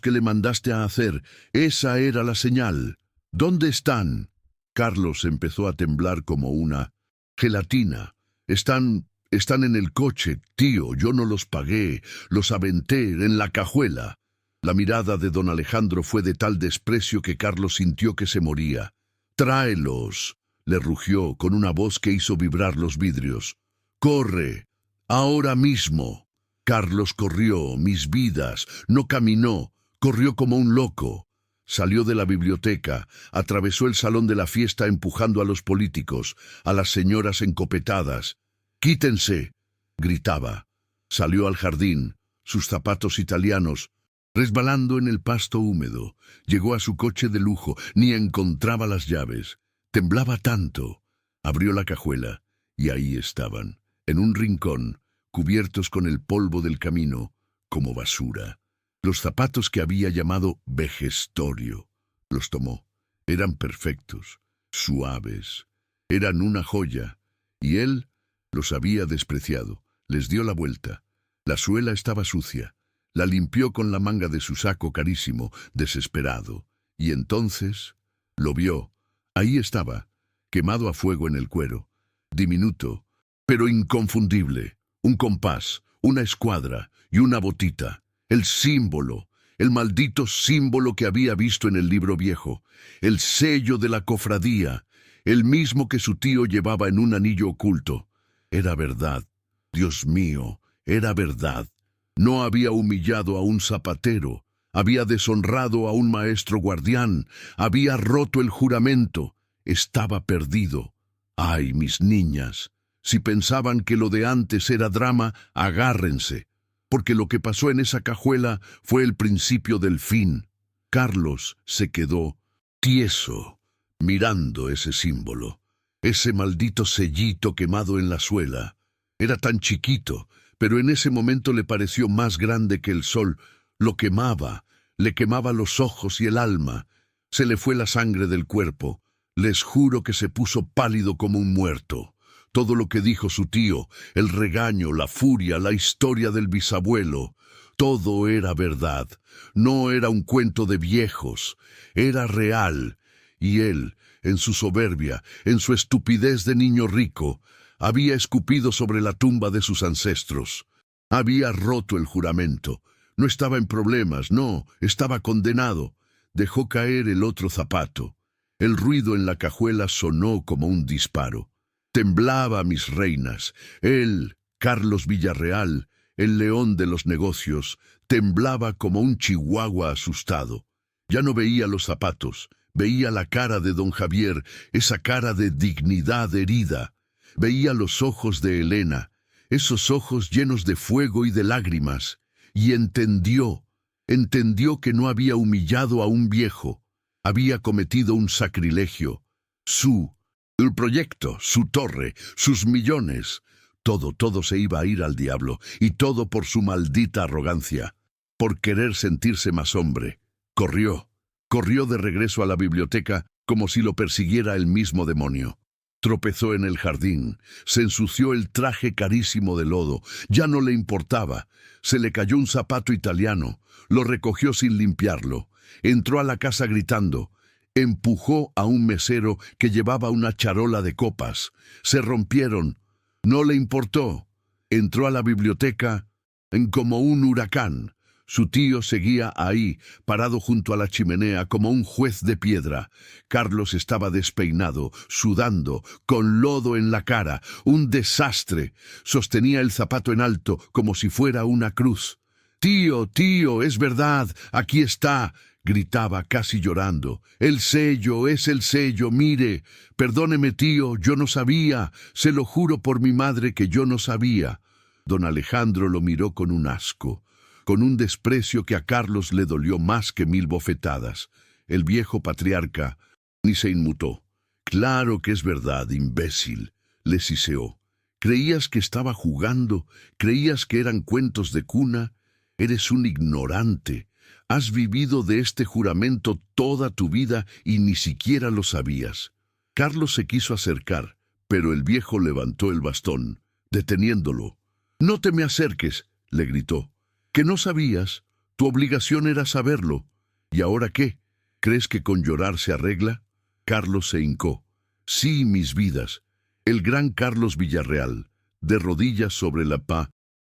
que le mandaste a hacer, esa era la señal. ¿Dónde están? Carlos empezó a temblar como una gelatina. Están en el coche, tío, yo no los pagué, los aventé en la cajuela. La mirada de don Alejandro fue de tal desprecio que Carlos sintió que se moría. «Tráelos», le rugió con una voz que hizo vibrar los vidrios. «Corre, ahora mismo». Carlos corrió, mis vidas, no caminó, corrió como un loco. Salió de la biblioteca, atravesó el salón de la fiesta empujando a los políticos, a las señoras encopetadas. «¡Quítense!», gritaba. Salió al jardín, sus zapatos italianos, resbalando en el pasto húmedo. Llegó a su coche de lujo, ni encontraba las llaves. Temblaba tanto. Abrió la cajuela, y ahí estaban, en un rincón, cubiertos con el polvo del camino, como basura. Los zapatos que había llamado vejestorio. Los tomó. Eran perfectos, suaves. Eran una joya, y él los había despreciado. Les dio la vuelta. La suela estaba sucia. La limpió con la manga de su saco carísimo, desesperado. Y entonces lo vio. Ahí estaba, quemado a fuego en el cuero. Diminuto, pero inconfundible. Un compás, una escuadra y una botita. El símbolo, el maldito símbolo que había visto en el libro viejo. El sello de la cofradía, el mismo que su tío llevaba en un anillo oculto. Era verdad. Dios mío, era verdad. No había humillado a un zapatero, había deshonrado a un maestro guardián, había roto el juramento, estaba perdido. ¡Ay, mis niñas! Si pensaban que lo de antes era drama, agárrense, porque lo que pasó en esa cajuela fue el principio del fin. Carlos se quedó tieso, mirando ese símbolo, ese maldito sellito quemado en la suela. Era tan chiquito, pero en ese momento le pareció más grande que el sol. Lo quemaba, le quemaba los ojos y el alma. Se le fue la sangre del cuerpo. Les juro que se puso pálido como un muerto. Todo lo que dijo su tío, el regaño, la furia, la historia del bisabuelo, todo era verdad. No era un cuento de viejos, era real. Y él, en su soberbia, en su estupidez de niño rico, había escupido sobre la tumba de sus ancestros. Había roto el juramento. No estaba en problemas, no, estaba condenado. Dejó caer el otro zapato. El ruido en la cajuela sonó como un disparo. Temblaba, mis reinas. Él, Carlos Villarreal, el león de los negocios, temblaba como un chihuahua asustado. Ya no veía los zapatos, veía la cara de don Javier, esa cara de dignidad herida. Veía los ojos de Elena, esos ojos llenos de fuego y de lágrimas, y entendió que no había humillado a un viejo, había cometido un sacrilegio. El proyecto, su torre, sus millones, todo se iba a ir al diablo, y todo por su maldita arrogancia, por querer sentirse más hombre. Corrió de regreso a la biblioteca como si lo persiguiera el mismo demonio. Tropezó en el jardín, se ensució el traje carísimo de lodo, ya no le importaba. Se le cayó un zapato italiano, lo recogió sin limpiarlo, entró a la casa gritando, empujó a un mesero que llevaba una charola de copas, se rompieron, no le importó. Entró a la biblioteca como un huracán. Su tío seguía ahí, parado junto a la chimenea como un juez de piedra. Carlos estaba despeinado, sudando, con lodo en la cara, un desastre. Sostenía el zapato en alto como si fuera una cruz. Tío, es verdad, aquí está. gritaba casi llorando. El sello, es el sello, mire. Perdóneme, tío, yo no sabía. Se lo juro por mi madre que yo no sabía. Don Alejandro lo miró con un asco, con un desprecio que a Carlos le dolió más que 1000 bofetadas. El viejo patriarca ni se inmutó. Claro que es verdad, imbécil, le siseó. ¿Creías que estaba jugando? ¿Creías que eran cuentos de cuna? Eres un ignorante. Has vivido de este juramento toda tu vida y ni siquiera lo sabías. Carlos se quiso acercar, pero el viejo levantó el bastón, deteniéndolo. «No te me acerques», le gritó. «¿Que no sabías? Tu obligación era saberlo. ¿Y ahora qué? ¿Crees que con llorar se arregla?» Carlos se hincó. «Sí, mis vidas. El gran Carlos Villarreal, de rodillas sobre la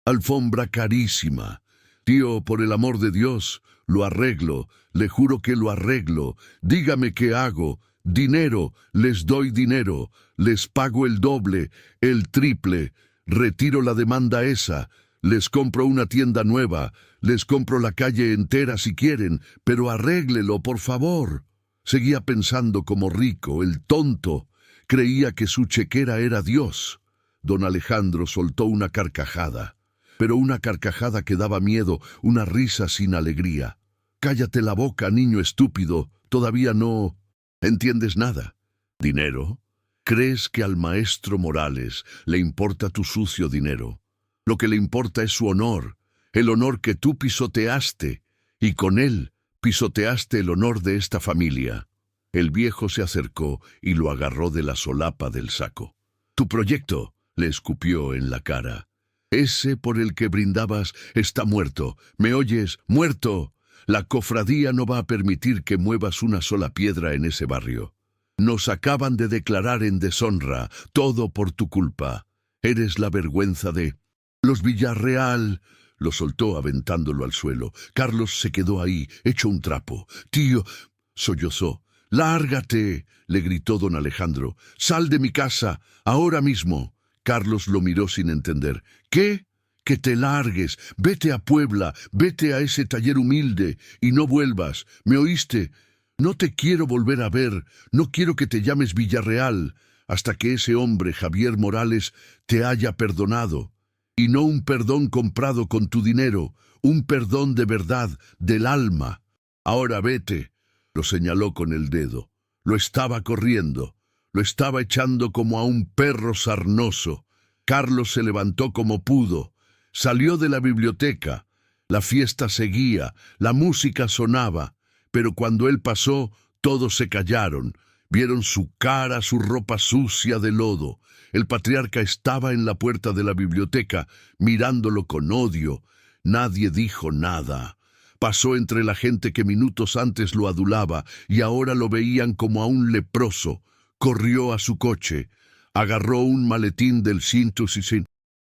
alfombra carísima. Tío, por el amor de Dios, lo arreglo, le juro que lo arreglo. Dígame qué hago. Dinero, les doy dinero, les pago el doble, el triple. Retiro la demanda esa, les compro una tienda nueva, les compro la calle entera si quieren, pero arréglelo, por favor». Seguía pensando como rico, el tonto. Creía que su chequera era Dios. Don Alejandro soltó una carcajada, pero una carcajada que daba miedo, una risa sin alegría. «Cállate la boca, niño estúpido, todavía no entiendes nada. ¿Dinero? ¿Crees que al maestro Morales le importa tu sucio dinero? Lo que le importa es su honor, el honor que tú pisoteaste, y con él pisoteaste el honor de esta familia». El viejo se acercó y lo agarró de la solapa del saco. «Tu proyecto», le escupió en la cara. «Ese por el que brindabas está muerto. ¿Me oyes? ¡Muerto! La cofradía no va a permitir que muevas una sola piedra en ese barrio. Nos acaban de declarar en deshonra, todo por tu culpa. Eres la vergüenza de los Villarreal». Lo soltó aventándolo al suelo. Carlos se quedó ahí, hecho un trapo. «Tío», sollozó. «Lárgate», le gritó don Alejandro. «Sal de mi casa, ahora mismo». Carlos lo miró sin entender. «¿Qué? Que te largues. Vete a Puebla, vete a ese taller humilde y no vuelvas. ¿Me oíste? No te quiero volver a ver, no quiero que te llames Villarreal, hasta que ese hombre, Javier Morales, te haya perdonado. Y no un perdón comprado con tu dinero, un perdón de verdad, del alma. Ahora vete». Lo señaló con el dedo. Lo estaba corriendo. Lo estaba echando como a un perro sarnoso. Carlos se levantó como pudo. Salió de la biblioteca. La fiesta seguía, la música sonaba. Pero cuando él pasó, todos se callaron. Vieron su cara, su ropa sucia de lodo. El patriarca estaba en la puerta de la biblioteca, mirándolo con odio. Nadie dijo nada. Pasó entre la gente que minutos antes lo adulaba y ahora lo veían como a un leproso. Corrió a su coche, agarró un maletín del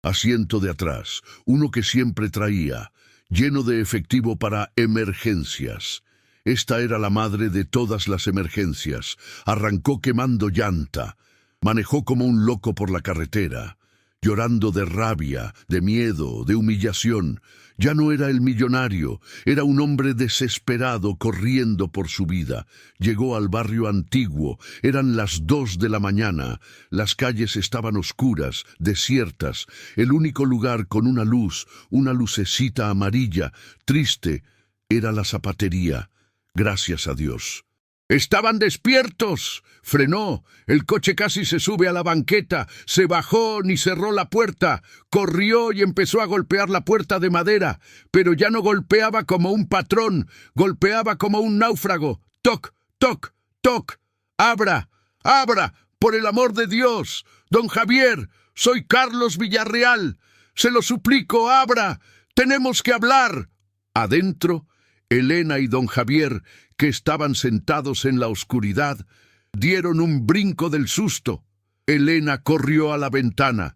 asiento de atrás, uno que siempre traía, lleno de efectivo para emergencias. Esta era la madre de todas las emergencias. Arrancó quemando llanta. Manejó como un loco por la carretera, llorando de rabia, de miedo, de humillación. Ya no era el millonario, era un hombre desesperado corriendo por su vida. Llegó al barrio antiguo, eran las 2 de la mañana. Las calles estaban oscuras, desiertas. El único lugar con una luz, una lucecita amarilla, triste, era la zapatería. Gracias a Dios. ¡Estaban despiertos! Frenó. El coche casi se sube a la banqueta. Se bajó ni cerró la puerta. Corrió y empezó a golpear la puerta de madera. Pero ya no golpeaba como un patrón. Golpeaba como un náufrago. ¡Toc, toc, toc! ¡Abra! ¡Abra! ¡Por el amor de Dios! Don Javier, soy Carlos Villarreal. Se lo suplico, abra. Tenemos que hablar. Adentro, Elena y don Javier, que estaban sentados en la oscuridad, dieron un brinco del susto. Elena corrió a la ventana.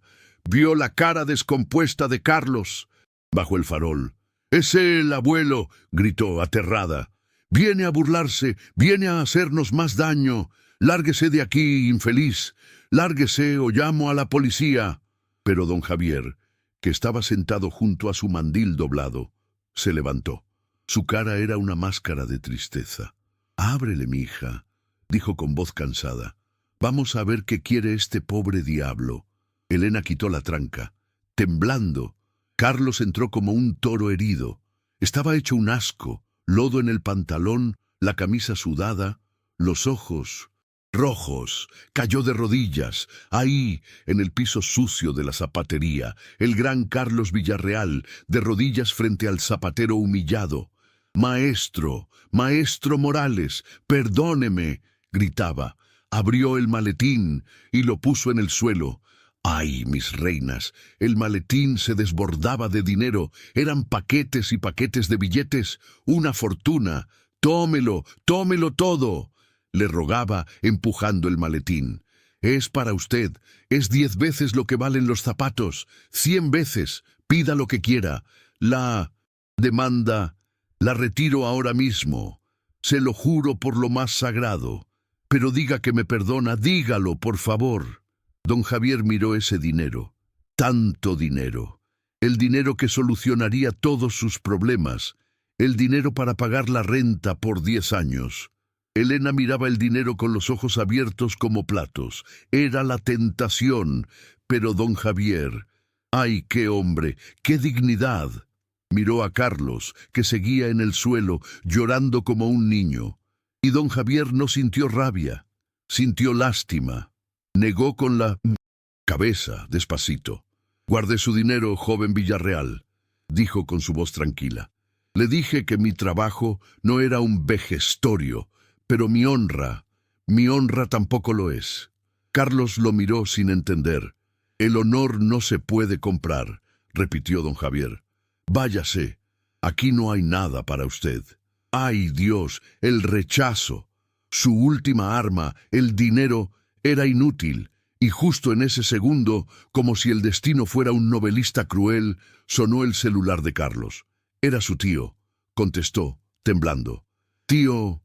Vio la cara descompuesta de Carlos bajo el farol. «Es él, abuelo», gritó aterrada. «Viene a burlarse, viene a hacernos más daño. Lárguese de aquí, infeliz. Lárguese o llamo a la policía». Pero don Javier, que estaba sentado junto a su mandil doblado, se levantó. Su cara era una máscara de tristeza. «Ábrele, mija», dijo con voz cansada. «Vamos a ver qué quiere este pobre diablo». Elena quitó la tranca. Temblando, Carlos entró como un toro herido. Estaba hecho un asco, lodo en el pantalón, la camisa sudada, los ojos rojos. Cayó de rodillas, ahí, en el piso sucio de la zapatería, el gran Carlos Villarreal, de rodillas frente al zapatero humillado. «Maestro, maestro Morales, perdóneme», gritaba. Abrió el maletín y lo puso en el suelo. ¡Ay, mis reinas! El maletín se desbordaba de dinero. Eran paquetes y paquetes de billetes. Una fortuna. «Tómelo, tómelo todo», le rogaba, empujando el maletín. «Es para usted. Es 10 veces lo que valen los zapatos. 100 veces. Pida lo que quiera. La demanda la retiro ahora mismo. Se lo juro por lo más sagrado. Pero diga que me perdona. Dígalo, por favor». Don Javier miró ese dinero. Tanto dinero. El dinero que solucionaría todos sus problemas. El dinero para pagar la renta por 10 años. Elena miraba el dinero con los ojos abiertos como platos. Era la tentación. Pero don Javier... ¡Ay, qué hombre! ¡Qué dignidad! Miró a Carlos, que seguía en el suelo, llorando como un niño. Y don Javier no sintió rabia. Sintió lástima. Negó con la cabeza, despacito. «Guarde su dinero, joven Villarreal», dijo con su voz tranquila. «Le dije que mi trabajo no era un vejestorio, pero mi honra tampoco lo es». Carlos lo miró sin entender. «El honor no se puede comprar», repitió don Javier. «Váyase, aquí no hay nada para usted». ¡Ay, Dios! El rechazo. Su última arma, el dinero, era inútil. Y justo en ese segundo, como si el destino fuera un novelista cruel, sonó el celular de Carlos. Era su tío. Contestó, temblando. «Tío,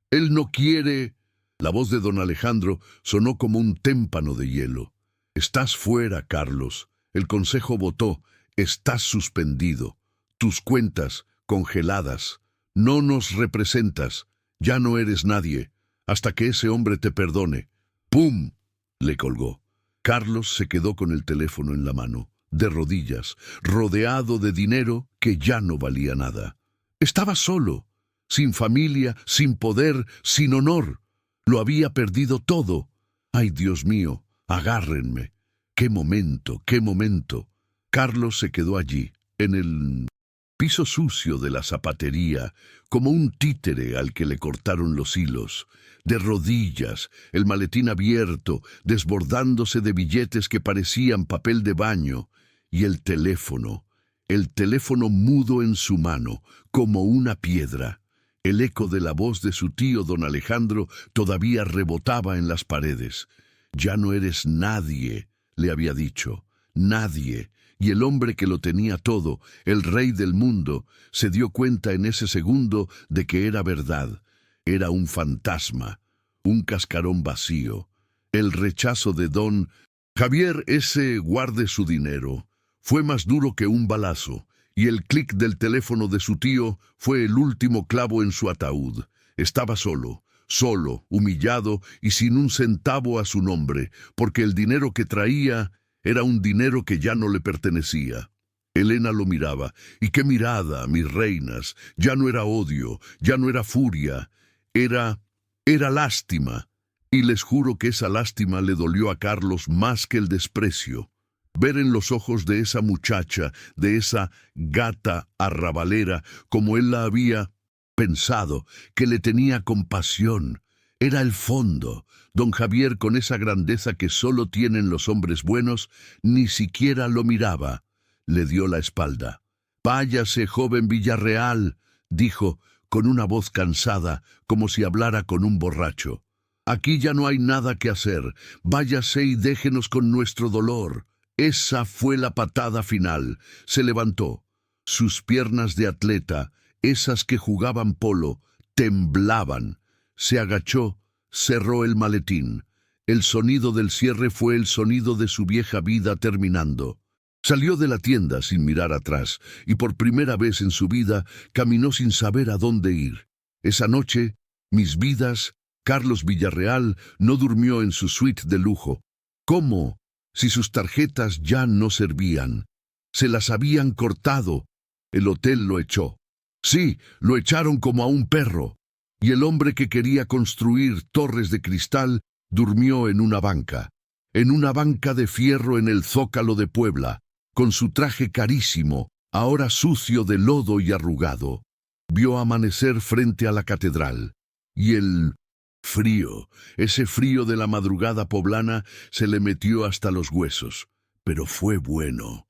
él no quiere». La voz de don Alejandro sonó como un témpano de hielo. «Estás fuera, Carlos». El consejo votó. «Estás suspendido. Tus cuentas congeladas. No nos representas. Ya no eres nadie. Hasta que ese hombre te perdone». ¡Pum!, le colgó. Carlos se quedó con el teléfono en la mano, de rodillas, rodeado de dinero que ya no valía nada. Estaba solo, sin familia, sin poder, sin honor. Lo había perdido todo. ¡Ay, Dios mío! Agárrenme. ¡Qué momento, qué momento! Carlos se quedó allí, en el piso sucio de la zapatería, como un títere al que le cortaron los hilos, de rodillas, el maletín abierto, desbordándose de billetes que parecían papel de baño, y el teléfono mudo en su mano, como una piedra. El eco de la voz de su tío don Alejandro todavía rebotaba en las paredes. «Ya no eres nadie», le había dicho, «nadie». Y el hombre que lo tenía todo, el rey del mundo, se dio cuenta en ese segundo de que era verdad. Era un fantasma, un cascarón vacío. El rechazo de don Javier, ese guarde su dinero, fue más duro que un balazo, y el clic del teléfono de su tío fue el último clavo en su ataúd. Estaba solo, humillado y sin un centavo a su nombre, porque el dinero que traía era un dinero que ya no le pertenecía. Elena lo miraba. ¡Y qué mirada, mis reinas! Ya no era odio, ya no era furia. Era lástima. Y les juro que esa lástima le dolió a Carlos más que el desprecio. Ver en los ojos de esa muchacha, de esa gata arrabalera, como él la había pensado, que le tenía compasión. Era el fondo. Don Javier, con esa grandeza que solo tienen los hombres buenos, ni siquiera lo miraba. Le dio la espalda. «Váyase, joven Villarreal», dijo, con una voz cansada, como si hablara con un borracho. «Aquí ya no hay nada que hacer. Váyase y déjenos con nuestro dolor». Esa fue la patada final. Se levantó. Sus piernas de atleta, esas que jugaban polo, temblaban. Se agachó, cerró el maletín. El sonido del cierre fue el sonido de su vieja vida terminando. Salió de la tienda sin mirar atrás y por primera vez en su vida caminó sin saber a dónde ir. Esa noche, Mis Vidas, Carlos Villarreal no durmió en su suite de lujo. ¿Cómo? Si sus tarjetas ya no servían. Se las habían cortado. El hotel lo echó. Sí, lo echaron como a un perro. Y el hombre que quería construir torres de cristal durmió en una banca de fierro en el Zócalo de Puebla, con su traje carísimo, ahora sucio de lodo y arrugado. Vio amanecer frente a la catedral, y el frío, ese frío de la madrugada poblana, se le metió hasta los huesos. Pero fue bueno,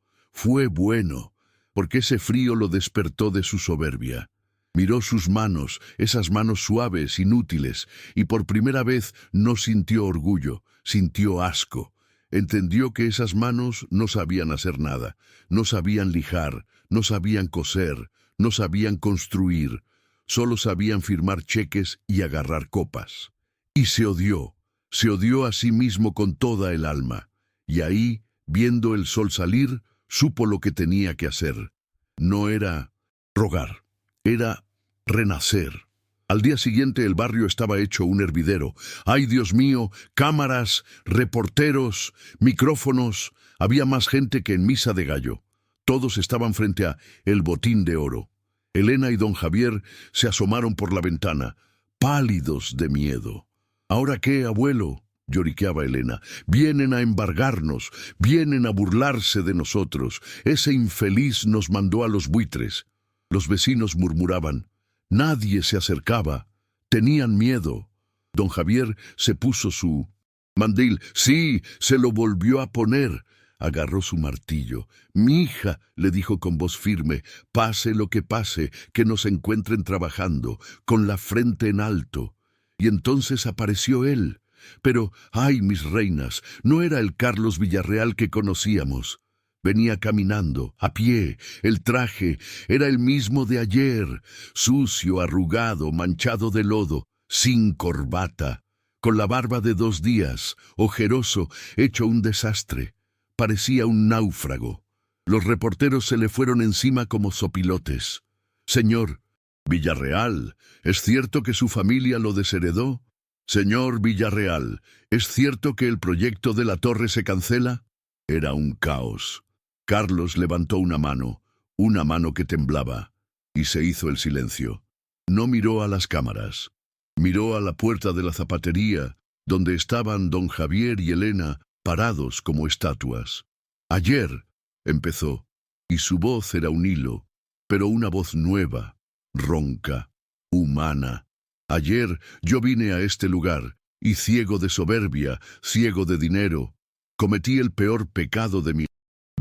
porque ese frío lo despertó de su soberbia. Miró sus manos, esas manos suaves, inútiles, y por primera vez no sintió orgullo, sintió asco. Entendió que esas manos no sabían hacer nada, no sabían lijar, no sabían coser, no sabían construir, solo sabían firmar cheques y agarrar copas. Y se odió a sí mismo con toda el alma. Y ahí, viendo el sol salir, supo lo que tenía que hacer. No era rogar, era renacer. Al día siguiente el barrio estaba hecho un hervidero. ¡Ay, Dios mío! Cámaras, reporteros, micrófonos. Había más gente que en misa de gallo. Todos estaban frente a El Botín de Oro. Elena y don Javier se asomaron por la ventana, pálidos de miedo. ¿Ahora qué, abuelo?, lloriqueaba Elena. Vienen a embargarnos, vienen a burlarse de nosotros. Ese infeliz nos mandó a los buitres. Los vecinos murmuraban. Nadie se acercaba. Tenían miedo. Don Javier se puso su mandil. Sí, se lo volvió a poner. Agarró su martillo. «Mi hija», le dijo con voz firme, «pase lo que pase, que nos encuentren trabajando, con la frente en alto». Y entonces apareció él. Pero, ¡ay, mis reinas!, no era el Carlos Villarreal que conocíamos. Venía caminando, a pie, el traje era el mismo de ayer, sucio, arrugado, manchado de lodo, sin corbata, con la barba de 2 días, ojeroso, hecho un desastre. Parecía un náufrago. Los reporteros se le fueron encima como zopilotes. «Señor Villarreal, ¿es cierto que su familia lo desheredó? Señor Villarreal, ¿es cierto que el proyecto de la torre se cancela?» Era un caos. Carlos levantó una mano que temblaba, y se hizo el silencio. No miró a las cámaras. Miró a la puerta de la zapatería, donde estaban don Javier y Elena, parados como estatuas. «Ayer», empezó, y su voz era un hilo, pero una voz nueva, ronca, humana. «Ayer yo vine a este lugar, y ciego de soberbia, ciego de dinero, cometí el peor pecado de mi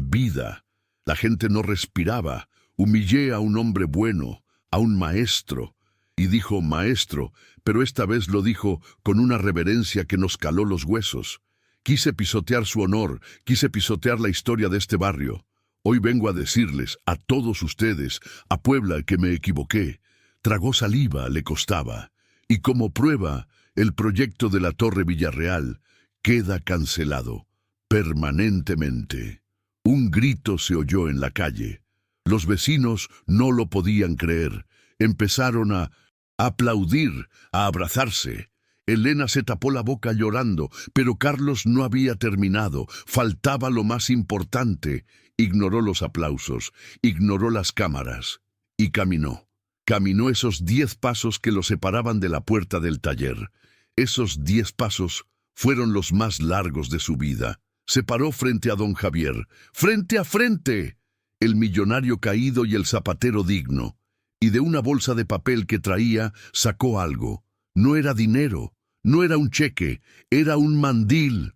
vida. La gente no respiraba. Humillé a un hombre bueno, a un maestro». Y dijo maestro, pero esta vez lo dijo con una reverencia que nos caló los huesos. Quise pisotear su honor, quise pisotear la historia de este barrio. Hoy vengo a decirles, a todos ustedes, a Puebla, que me equivoqué. Tragó saliva, le costaba. Y como prueba, el proyecto de la Torre Villarreal queda cancelado, permanentemente. Un grito se oyó en la calle. Los vecinos no lo podían creer. Empezaron a aplaudir, a abrazarse. Elena se tapó la boca llorando, pero Carlos no había terminado. Faltaba lo más importante. Ignoró los aplausos, ignoró las cámaras y caminó. Caminó esos 10 pasos que lo separaban de la puerta del taller. Esos 10 pasos fueron los más largos de su vida. Se paró frente a don Javier, frente a frente, el millonario caído y el zapatero digno, y de una bolsa de papel que traía sacó algo. No era dinero, no era un cheque, era un mandil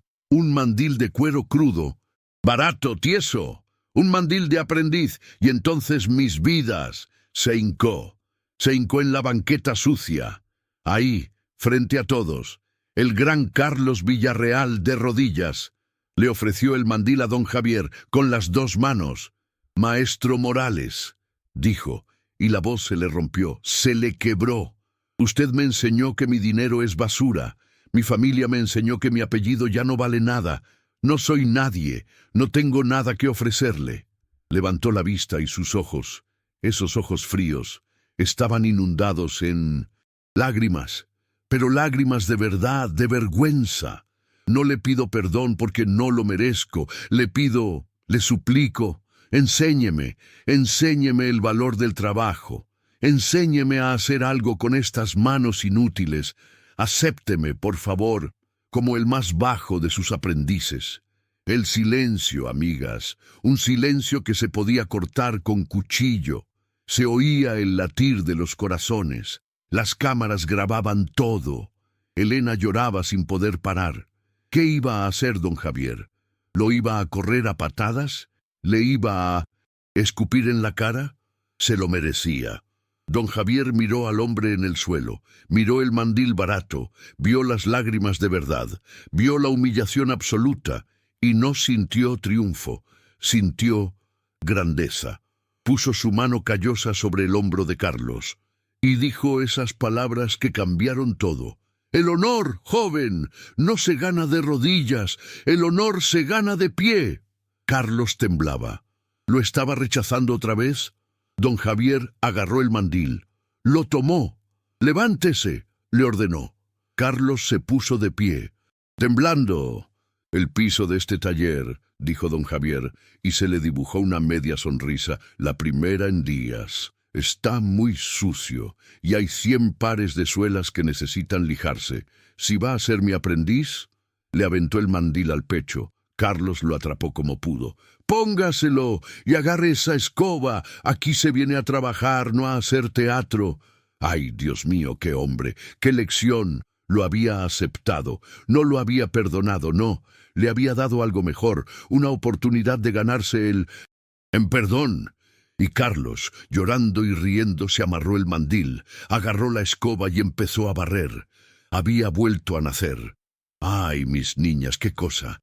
de cuero crudo, barato, tieso, un mandil de aprendiz. Y entonces Mis Vidas se hincó en la banqueta sucia. Ahí, frente a todos, el gran Carlos Villarreal de rodillas le ofreció el mandil a don Javier con las 2 manos. «Maestro Morales», dijo, y la voz se le rompió, se le quebró. «Usted me enseñó que mi dinero es basura. Mi familia me enseñó que mi apellido ya no vale nada. No soy nadie, no tengo nada que ofrecerle. Levantó la vista y sus ojos, esos ojos fríos, estaban inundados en lágrimas, pero lágrimas de verdad, de vergüenza. No le pido perdón porque no lo merezco, le suplico, enséñeme, enséñeme el valor del trabajo, enséñeme a hacer algo con estas manos inútiles, acépteme, por favor, como el más bajo de sus aprendices. El silencio, amigas, un silencio que se podía cortar con cuchillo. Se oía el latir de los corazones. Las cámaras grababan todo. Elena lloraba sin poder parar. ¿Qué iba a hacer don Javier? ¿Lo iba a correr a patadas? ¿Le iba a escupir en la cara? Se lo merecía. Don Javier miró al hombre en el suelo, miró el mandil barato, vio las lágrimas de verdad, vio la humillación absoluta, y no sintió triunfo, sintió grandeza. Puso su mano callosa sobre el hombro de Carlos, y dijo esas palabras que cambiaron todo. El honor, joven, no se gana de rodillas, el honor se gana de pie. Carlos temblaba. ¿Lo estaba rechazando otra vez? Don Javier agarró el mandil. Lo tomó. «Levántese», le ordenó. Carlos se puso de pie, temblando. «El piso de este taller», dijo don Javier, y se le dibujó una media sonrisa, la primera en días. «Está muy sucio, y hay 100 pares de suelas que necesitan lijarse. Si va a ser mi aprendiz...» Le aventó el mandil al pecho. Carlos lo atrapó como pudo. «Póngaselo y agarre esa escoba. Aquí se viene a trabajar, no a hacer teatro». Ay, Dios mío, qué hombre, qué lección. Lo había aceptado, no lo había perdonado, no. Le había dado algo mejor, una oportunidad de ganarse en perdón. Y Carlos, llorando y riendo, se amarró el mandil, agarró la escoba y empezó a barrer. Había vuelto a nacer. Ay, mis niñas, qué cosa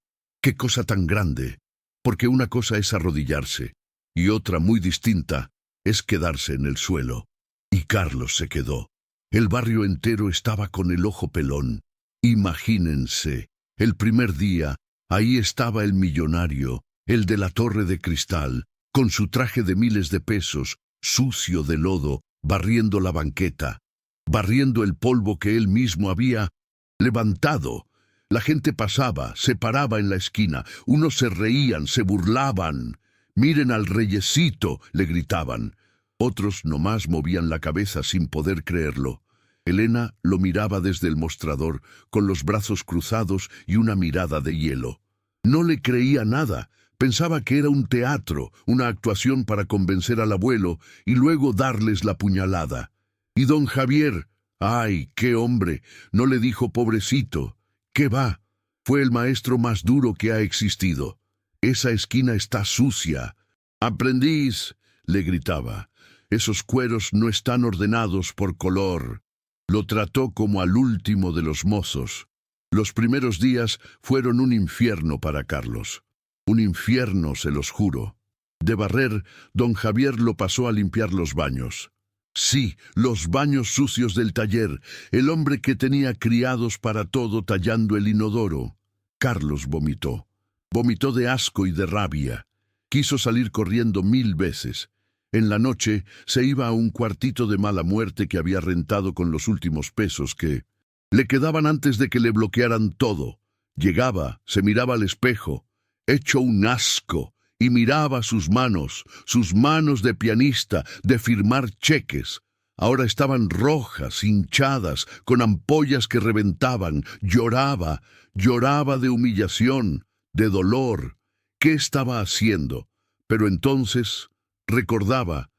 tan grande. Porque una cosa es arrodillarse, y otra muy distinta es quedarse en el suelo. Y Carlos se quedó. El barrio entero estaba con el ojo pelón. Imagínense, el primer día, ahí estaba el millonario, el de la torre de cristal, con su traje de miles de pesos, sucio de lodo, barriendo la banqueta, barriendo el polvo que él mismo había levantado. La gente pasaba, se paraba en la esquina, unos se reían, se burlaban. «Miren al reyesito», le gritaban. Otros nomás movían la cabeza sin poder creerlo. Elena lo miraba desde el mostrador, con los brazos cruzados y una mirada de hielo. No le creía nada. Pensaba que era un teatro, una actuación para convencer al abuelo y luego darles la puñalada. Y don Javier, ¡ay, qué hombre! No le dijo pobrecito. ¿Qué va? Fue el maestro más duro que ha existido. «Esa esquina está sucia». «Aprendiz», le gritaba, «esos cueros no están ordenados por color». Lo trató como al último de los mozos. Los primeros días fueron un infierno para Carlos. Un infierno, se los juro. De barrer, don Javier lo pasó a limpiar los baños. Sí, los baños sucios del taller, el hombre que tenía criados para todo tallando el inodoro. Carlos vomitó. Vomitó de asco y de rabia. Quiso salir corriendo 1000 veces. En la noche se iba a un cuartito de mala muerte que había rentado con los últimos pesos que le quedaban antes de que le bloquearan todo. Llegaba, se miraba al espejo, hecho un asco, y miraba sus manos de pianista, de firmar cheques. Ahora estaban rojas, hinchadas, con ampollas que reventaban. Lloraba, lloraba de humillación, de dolor. ¿Qué estaba haciendo? Pero entonces recordaba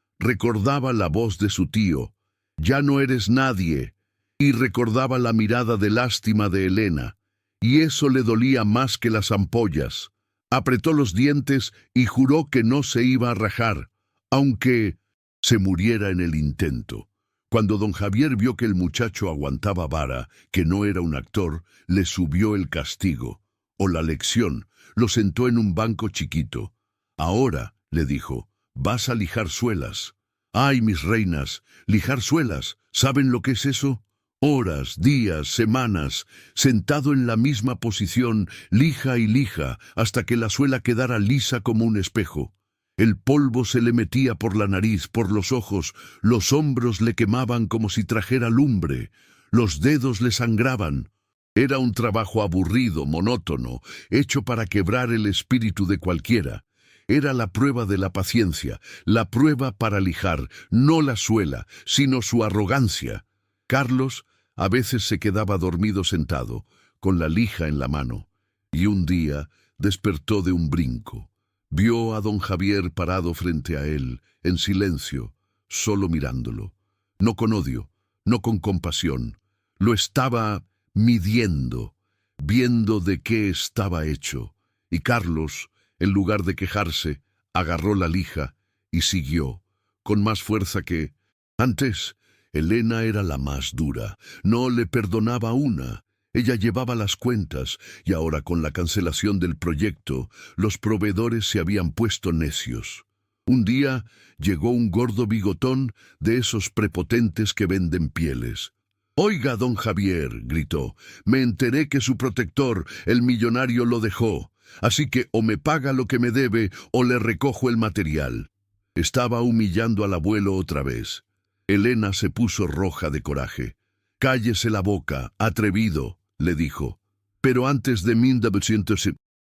la voz de su tío. «Ya no eres nadie». Y recordaba la mirada de lástima de Elena. Y eso le dolía más que las ampollas. Apretó los dientes y juró que no se iba a rajar, aunque se muriera en el intento. Cuando don Javier vio que el muchacho aguantaba vara, que no era un actor, le subió el castigo, o la lección, lo sentó en un banco chiquito. «Ahora», le dijo, «vas a lijar suelas». «Ay, mis reinas, lijar suelas, ¿saben lo que es eso? Horas, días, semanas, sentado en la misma posición, lija y lija, hasta que la suela quedara lisa como un espejo. El polvo se le metía por la nariz, por los ojos, los hombros le quemaban como si trajera lumbre, los dedos le sangraban. Era un trabajo aburrido, monótono, hecho para quebrar el espíritu de cualquiera. Era la prueba de la paciencia, la prueba para lijar, no la suela, sino su arrogancia. Carlos a veces se quedaba dormido sentado, con la lija en la mano, y un día despertó de un brinco. Vio a don Javier parado frente a él, en silencio, solo mirándolo. No con odio, no con compasión. Lo estaba midiendo, viendo de qué estaba hecho. Y Carlos, en lugar de quejarse, agarró la lija y siguió, con más fuerza que antes. Elena era la más dura, no le perdonaba una. Ella llevaba las cuentas y ahora con la cancelación del proyecto, los proveedores se habían puesto necios. Un día llegó un gordo bigotón de esos prepotentes que venden pieles. «Oiga, don Javier», gritó, «me enteré que su protector, el millonario, lo dejó, así que o me paga lo que me debe o le recojo el material». Estaba humillando al abuelo otra vez. Elena se puso roja de coraje. «Cállese la boca, atrevido», le dijo. Pero antes de 1900...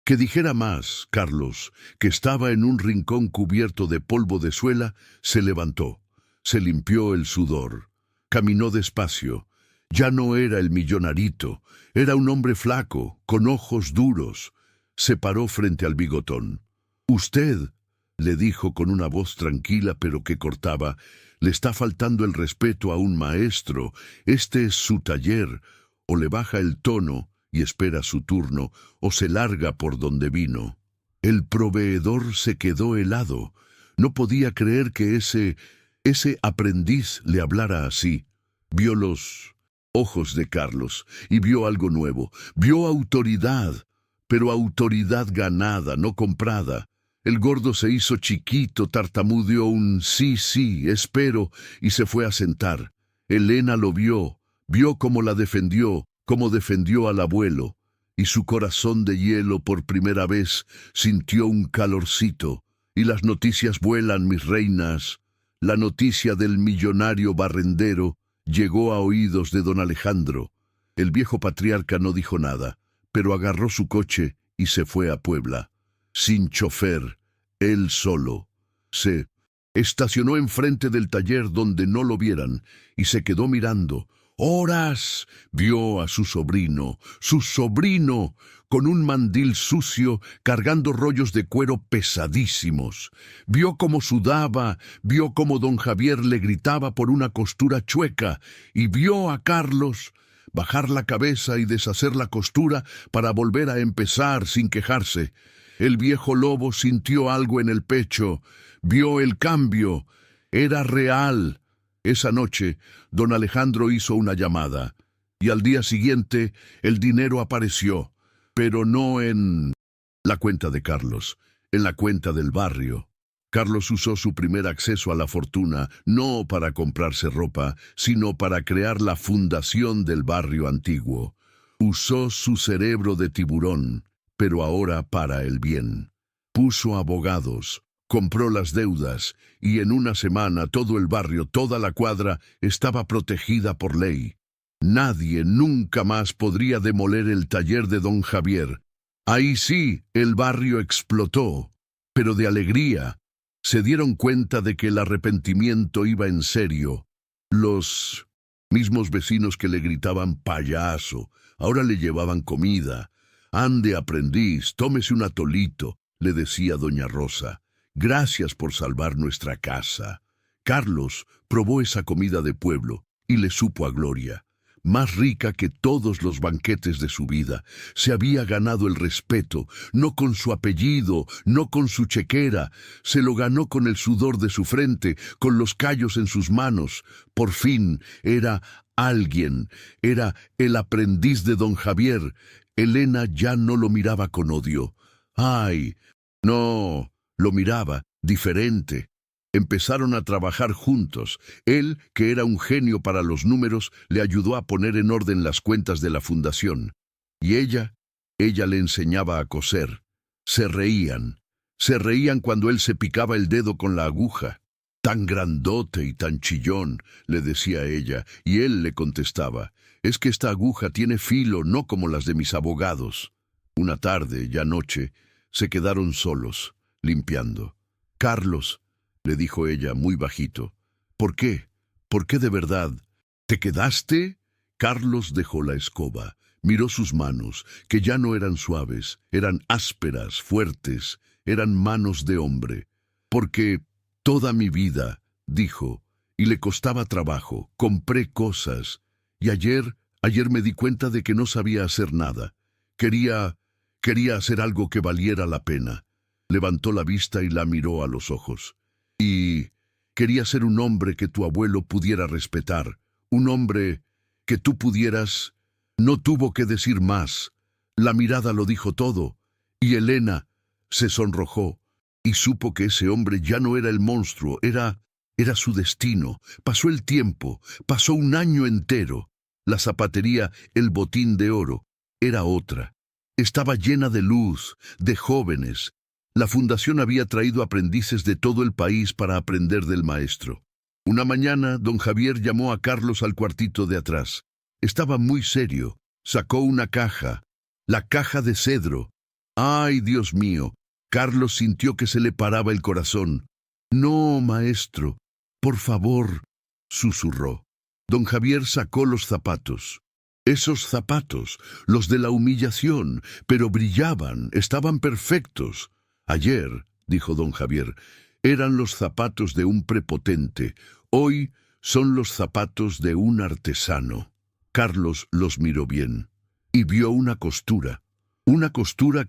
Que dijera más, Carlos, que estaba en un rincón cubierto de polvo de suela, se levantó, se limpió el sudor, caminó despacio. Ya no era el millonarito, era un hombre flaco, con ojos duros. Se paró frente al bigotón. «Usted», le dijo con una voz tranquila pero que cortaba, «le está faltando el respeto a un maestro. Este es su taller. O le baja el tono y espera su turno, o se larga por donde vino». El proveedor se quedó helado. No podía creer que ese aprendiz le hablara así. Vio los ojos de Carlos y vio algo nuevo. Vio autoridad, pero autoridad ganada, no comprada. El gordo se hizo chiquito, tartamudeó un «sí, sí, espero» y se fue a sentar. Elena lo vio cómo la defendió, cómo defendió al abuelo, y su corazón de hielo por primera vez sintió un calorcito. Y las noticias vuelan, mis reinas. La noticia del millonario barrendero llegó a oídos de don Alejandro. El viejo patriarca no dijo nada, pero agarró su coche y se fue a Puebla. Sin chofer, él solo. Se estacionó enfrente del taller donde no lo vieran y se quedó mirando. Horas vio a su sobrino, con un mandil sucio cargando rollos de cuero pesadísimos. Vio cómo sudaba, vio cómo don Javier le gritaba por una costura chueca y vio a Carlos bajar la cabeza y deshacer la costura para volver a empezar sin quejarse. El viejo lobo sintió algo en el pecho, vio el cambio, era real. Esa noche, don Alejandro hizo una llamada, y al día siguiente el dinero apareció, pero no en la cuenta de Carlos, en la cuenta del barrio. Carlos usó su primer acceso a la fortuna, no para comprarse ropa, sino para crear la fundación del barrio antiguo. Usó su cerebro de tiburón, pero ahora para el bien. Puso abogados, compró las deudas, y en una semana todo el barrio, toda la cuadra, estaba protegida por ley. Nadie nunca más podría demoler el taller de don Javier. Ahí sí, el barrio explotó, pero de alegría. Se dieron cuenta de que el arrepentimiento iba en serio. Los mismos vecinos que le gritaban «payaso», ahora le llevaban comida. «Ande, aprendiz, tómese un atolito», le decía doña Rosa. «Gracias por salvar nuestra casa». Carlos probó esa comida de pueblo y le supo a gloria. Más rica que todos los banquetes de su vida. Se había ganado el respeto, no con su apellido, no con su chequera. Se lo ganó con el sudor de su frente, con los callos en sus manos. Por fin era alguien, era el aprendiz de don Javier. Elena ya no lo miraba con odio. ¡Ay! No, lo miraba diferente. Empezaron a trabajar juntos. Él, que era un genio para los números, le ayudó a poner en orden las cuentas de la fundación. Y ella le enseñaba a coser. Se reían cuando él se picaba el dedo con la aguja. «Tan grandote y tan chillón», le decía ella, y él le contestaba, «es que esta aguja tiene filo, no como las de mis abogados». Una tarde, ya noche, se quedaron solos, limpiando. «Carlos», le dijo ella muy bajito, «¿por qué? ¿Por qué de verdad? ¿Te quedaste?» Carlos dejó la escoba, miró sus manos, que ya no eran suaves, eran ásperas, fuertes, eran manos de hombre. «Porque toda mi vida», dijo, «y le costaba trabajo, compré cosas, y ayer me di cuenta de que no sabía hacer nada. Quería hacer algo que valiera la pena». Levantó la vista y la miró a los ojos. «Y quería ser un hombre que tu abuelo pudiera respetar, un hombre que tú pudieras». No tuvo que decir más. La mirada lo dijo todo, y Elena se sonrojó y supo que ese hombre ya no era el monstruo, era su destino. Pasó el tiempo, pasó un año entero. La zapatería, el botín de oro, era otra. Estaba llena de luz, de jóvenes. La fundación había traído aprendices de todo el país para aprender del maestro. Una mañana, don Javier llamó a Carlos al cuartito de atrás. Estaba muy serio. Sacó una caja, la caja de cedro. ¡Ay, Dios mío! Carlos sintió que se le paraba el corazón. «No, maestro, por favor», susurró. Don Javier sacó los zapatos. Esos zapatos, los de la humillación, pero brillaban, estaban perfectos. «Ayer», dijo don Javier, «eran los zapatos de un prepotente. Hoy son los zapatos de un artesano». Carlos los miró bien y vio una costura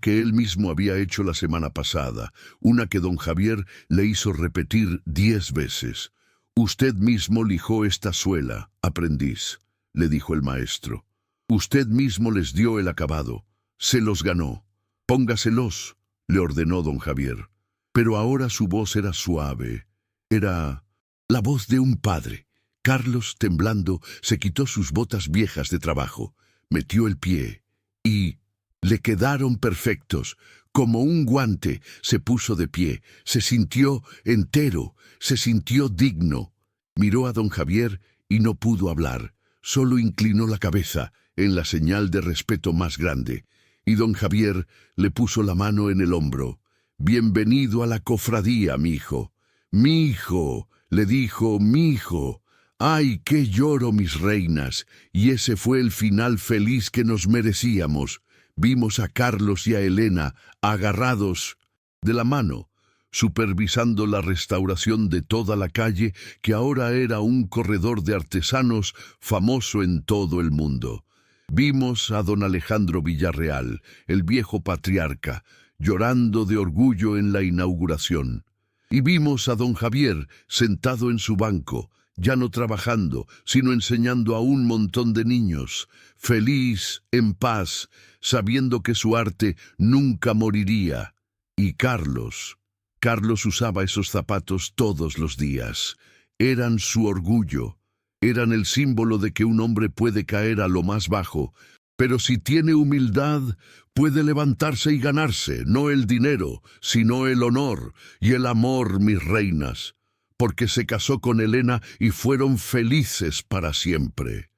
que él mismo había hecho la semana pasada, una que don Javier le hizo repetir 10 veces. «Usted mismo lijó esta suela, aprendiz», le dijo el maestro. «Usted mismo les dio el acabado, se los ganó. Póngaselos», le ordenó don Javier. Pero ahora su voz era suave, era la voz de un padre. Carlos, temblando, se quitó sus botas viejas de trabajo, metió el pie y le quedaron perfectos. Como un guante, se puso de pie, se sintió entero, se sintió digno. Miró a don Javier y no pudo hablar, solo inclinó la cabeza en la señal de respeto más grande. Y don Javier le puso la mano en el hombro. «Bienvenido a la cofradía, mi hijo». «Mi hijo», le dijo, «mi hijo». «Ay, qué lloro, mis reinas», y ese fue el final feliz que nos merecíamos. Vimos a Carlos y a Elena agarrados de la mano, supervisando la restauración de toda la calle, que ahora era un corredor de artesanos famoso en todo el mundo. Vimos a don Alejandro Villarreal, el viejo patriarca, llorando de orgullo en la inauguración. Y vimos a don Javier sentado en su banco, ya no trabajando, sino enseñando a un montón de niños, feliz, en paz, sabiendo que su arte nunca moriría. Y Carlos usaba esos zapatos todos los días. Eran su orgullo, eran el símbolo de que un hombre puede caer a lo más bajo, pero si tiene humildad, puede levantarse y ganarse, no el dinero, sino el honor y el amor, mis reinas, porque se casó con Elena y fueron felices para siempre.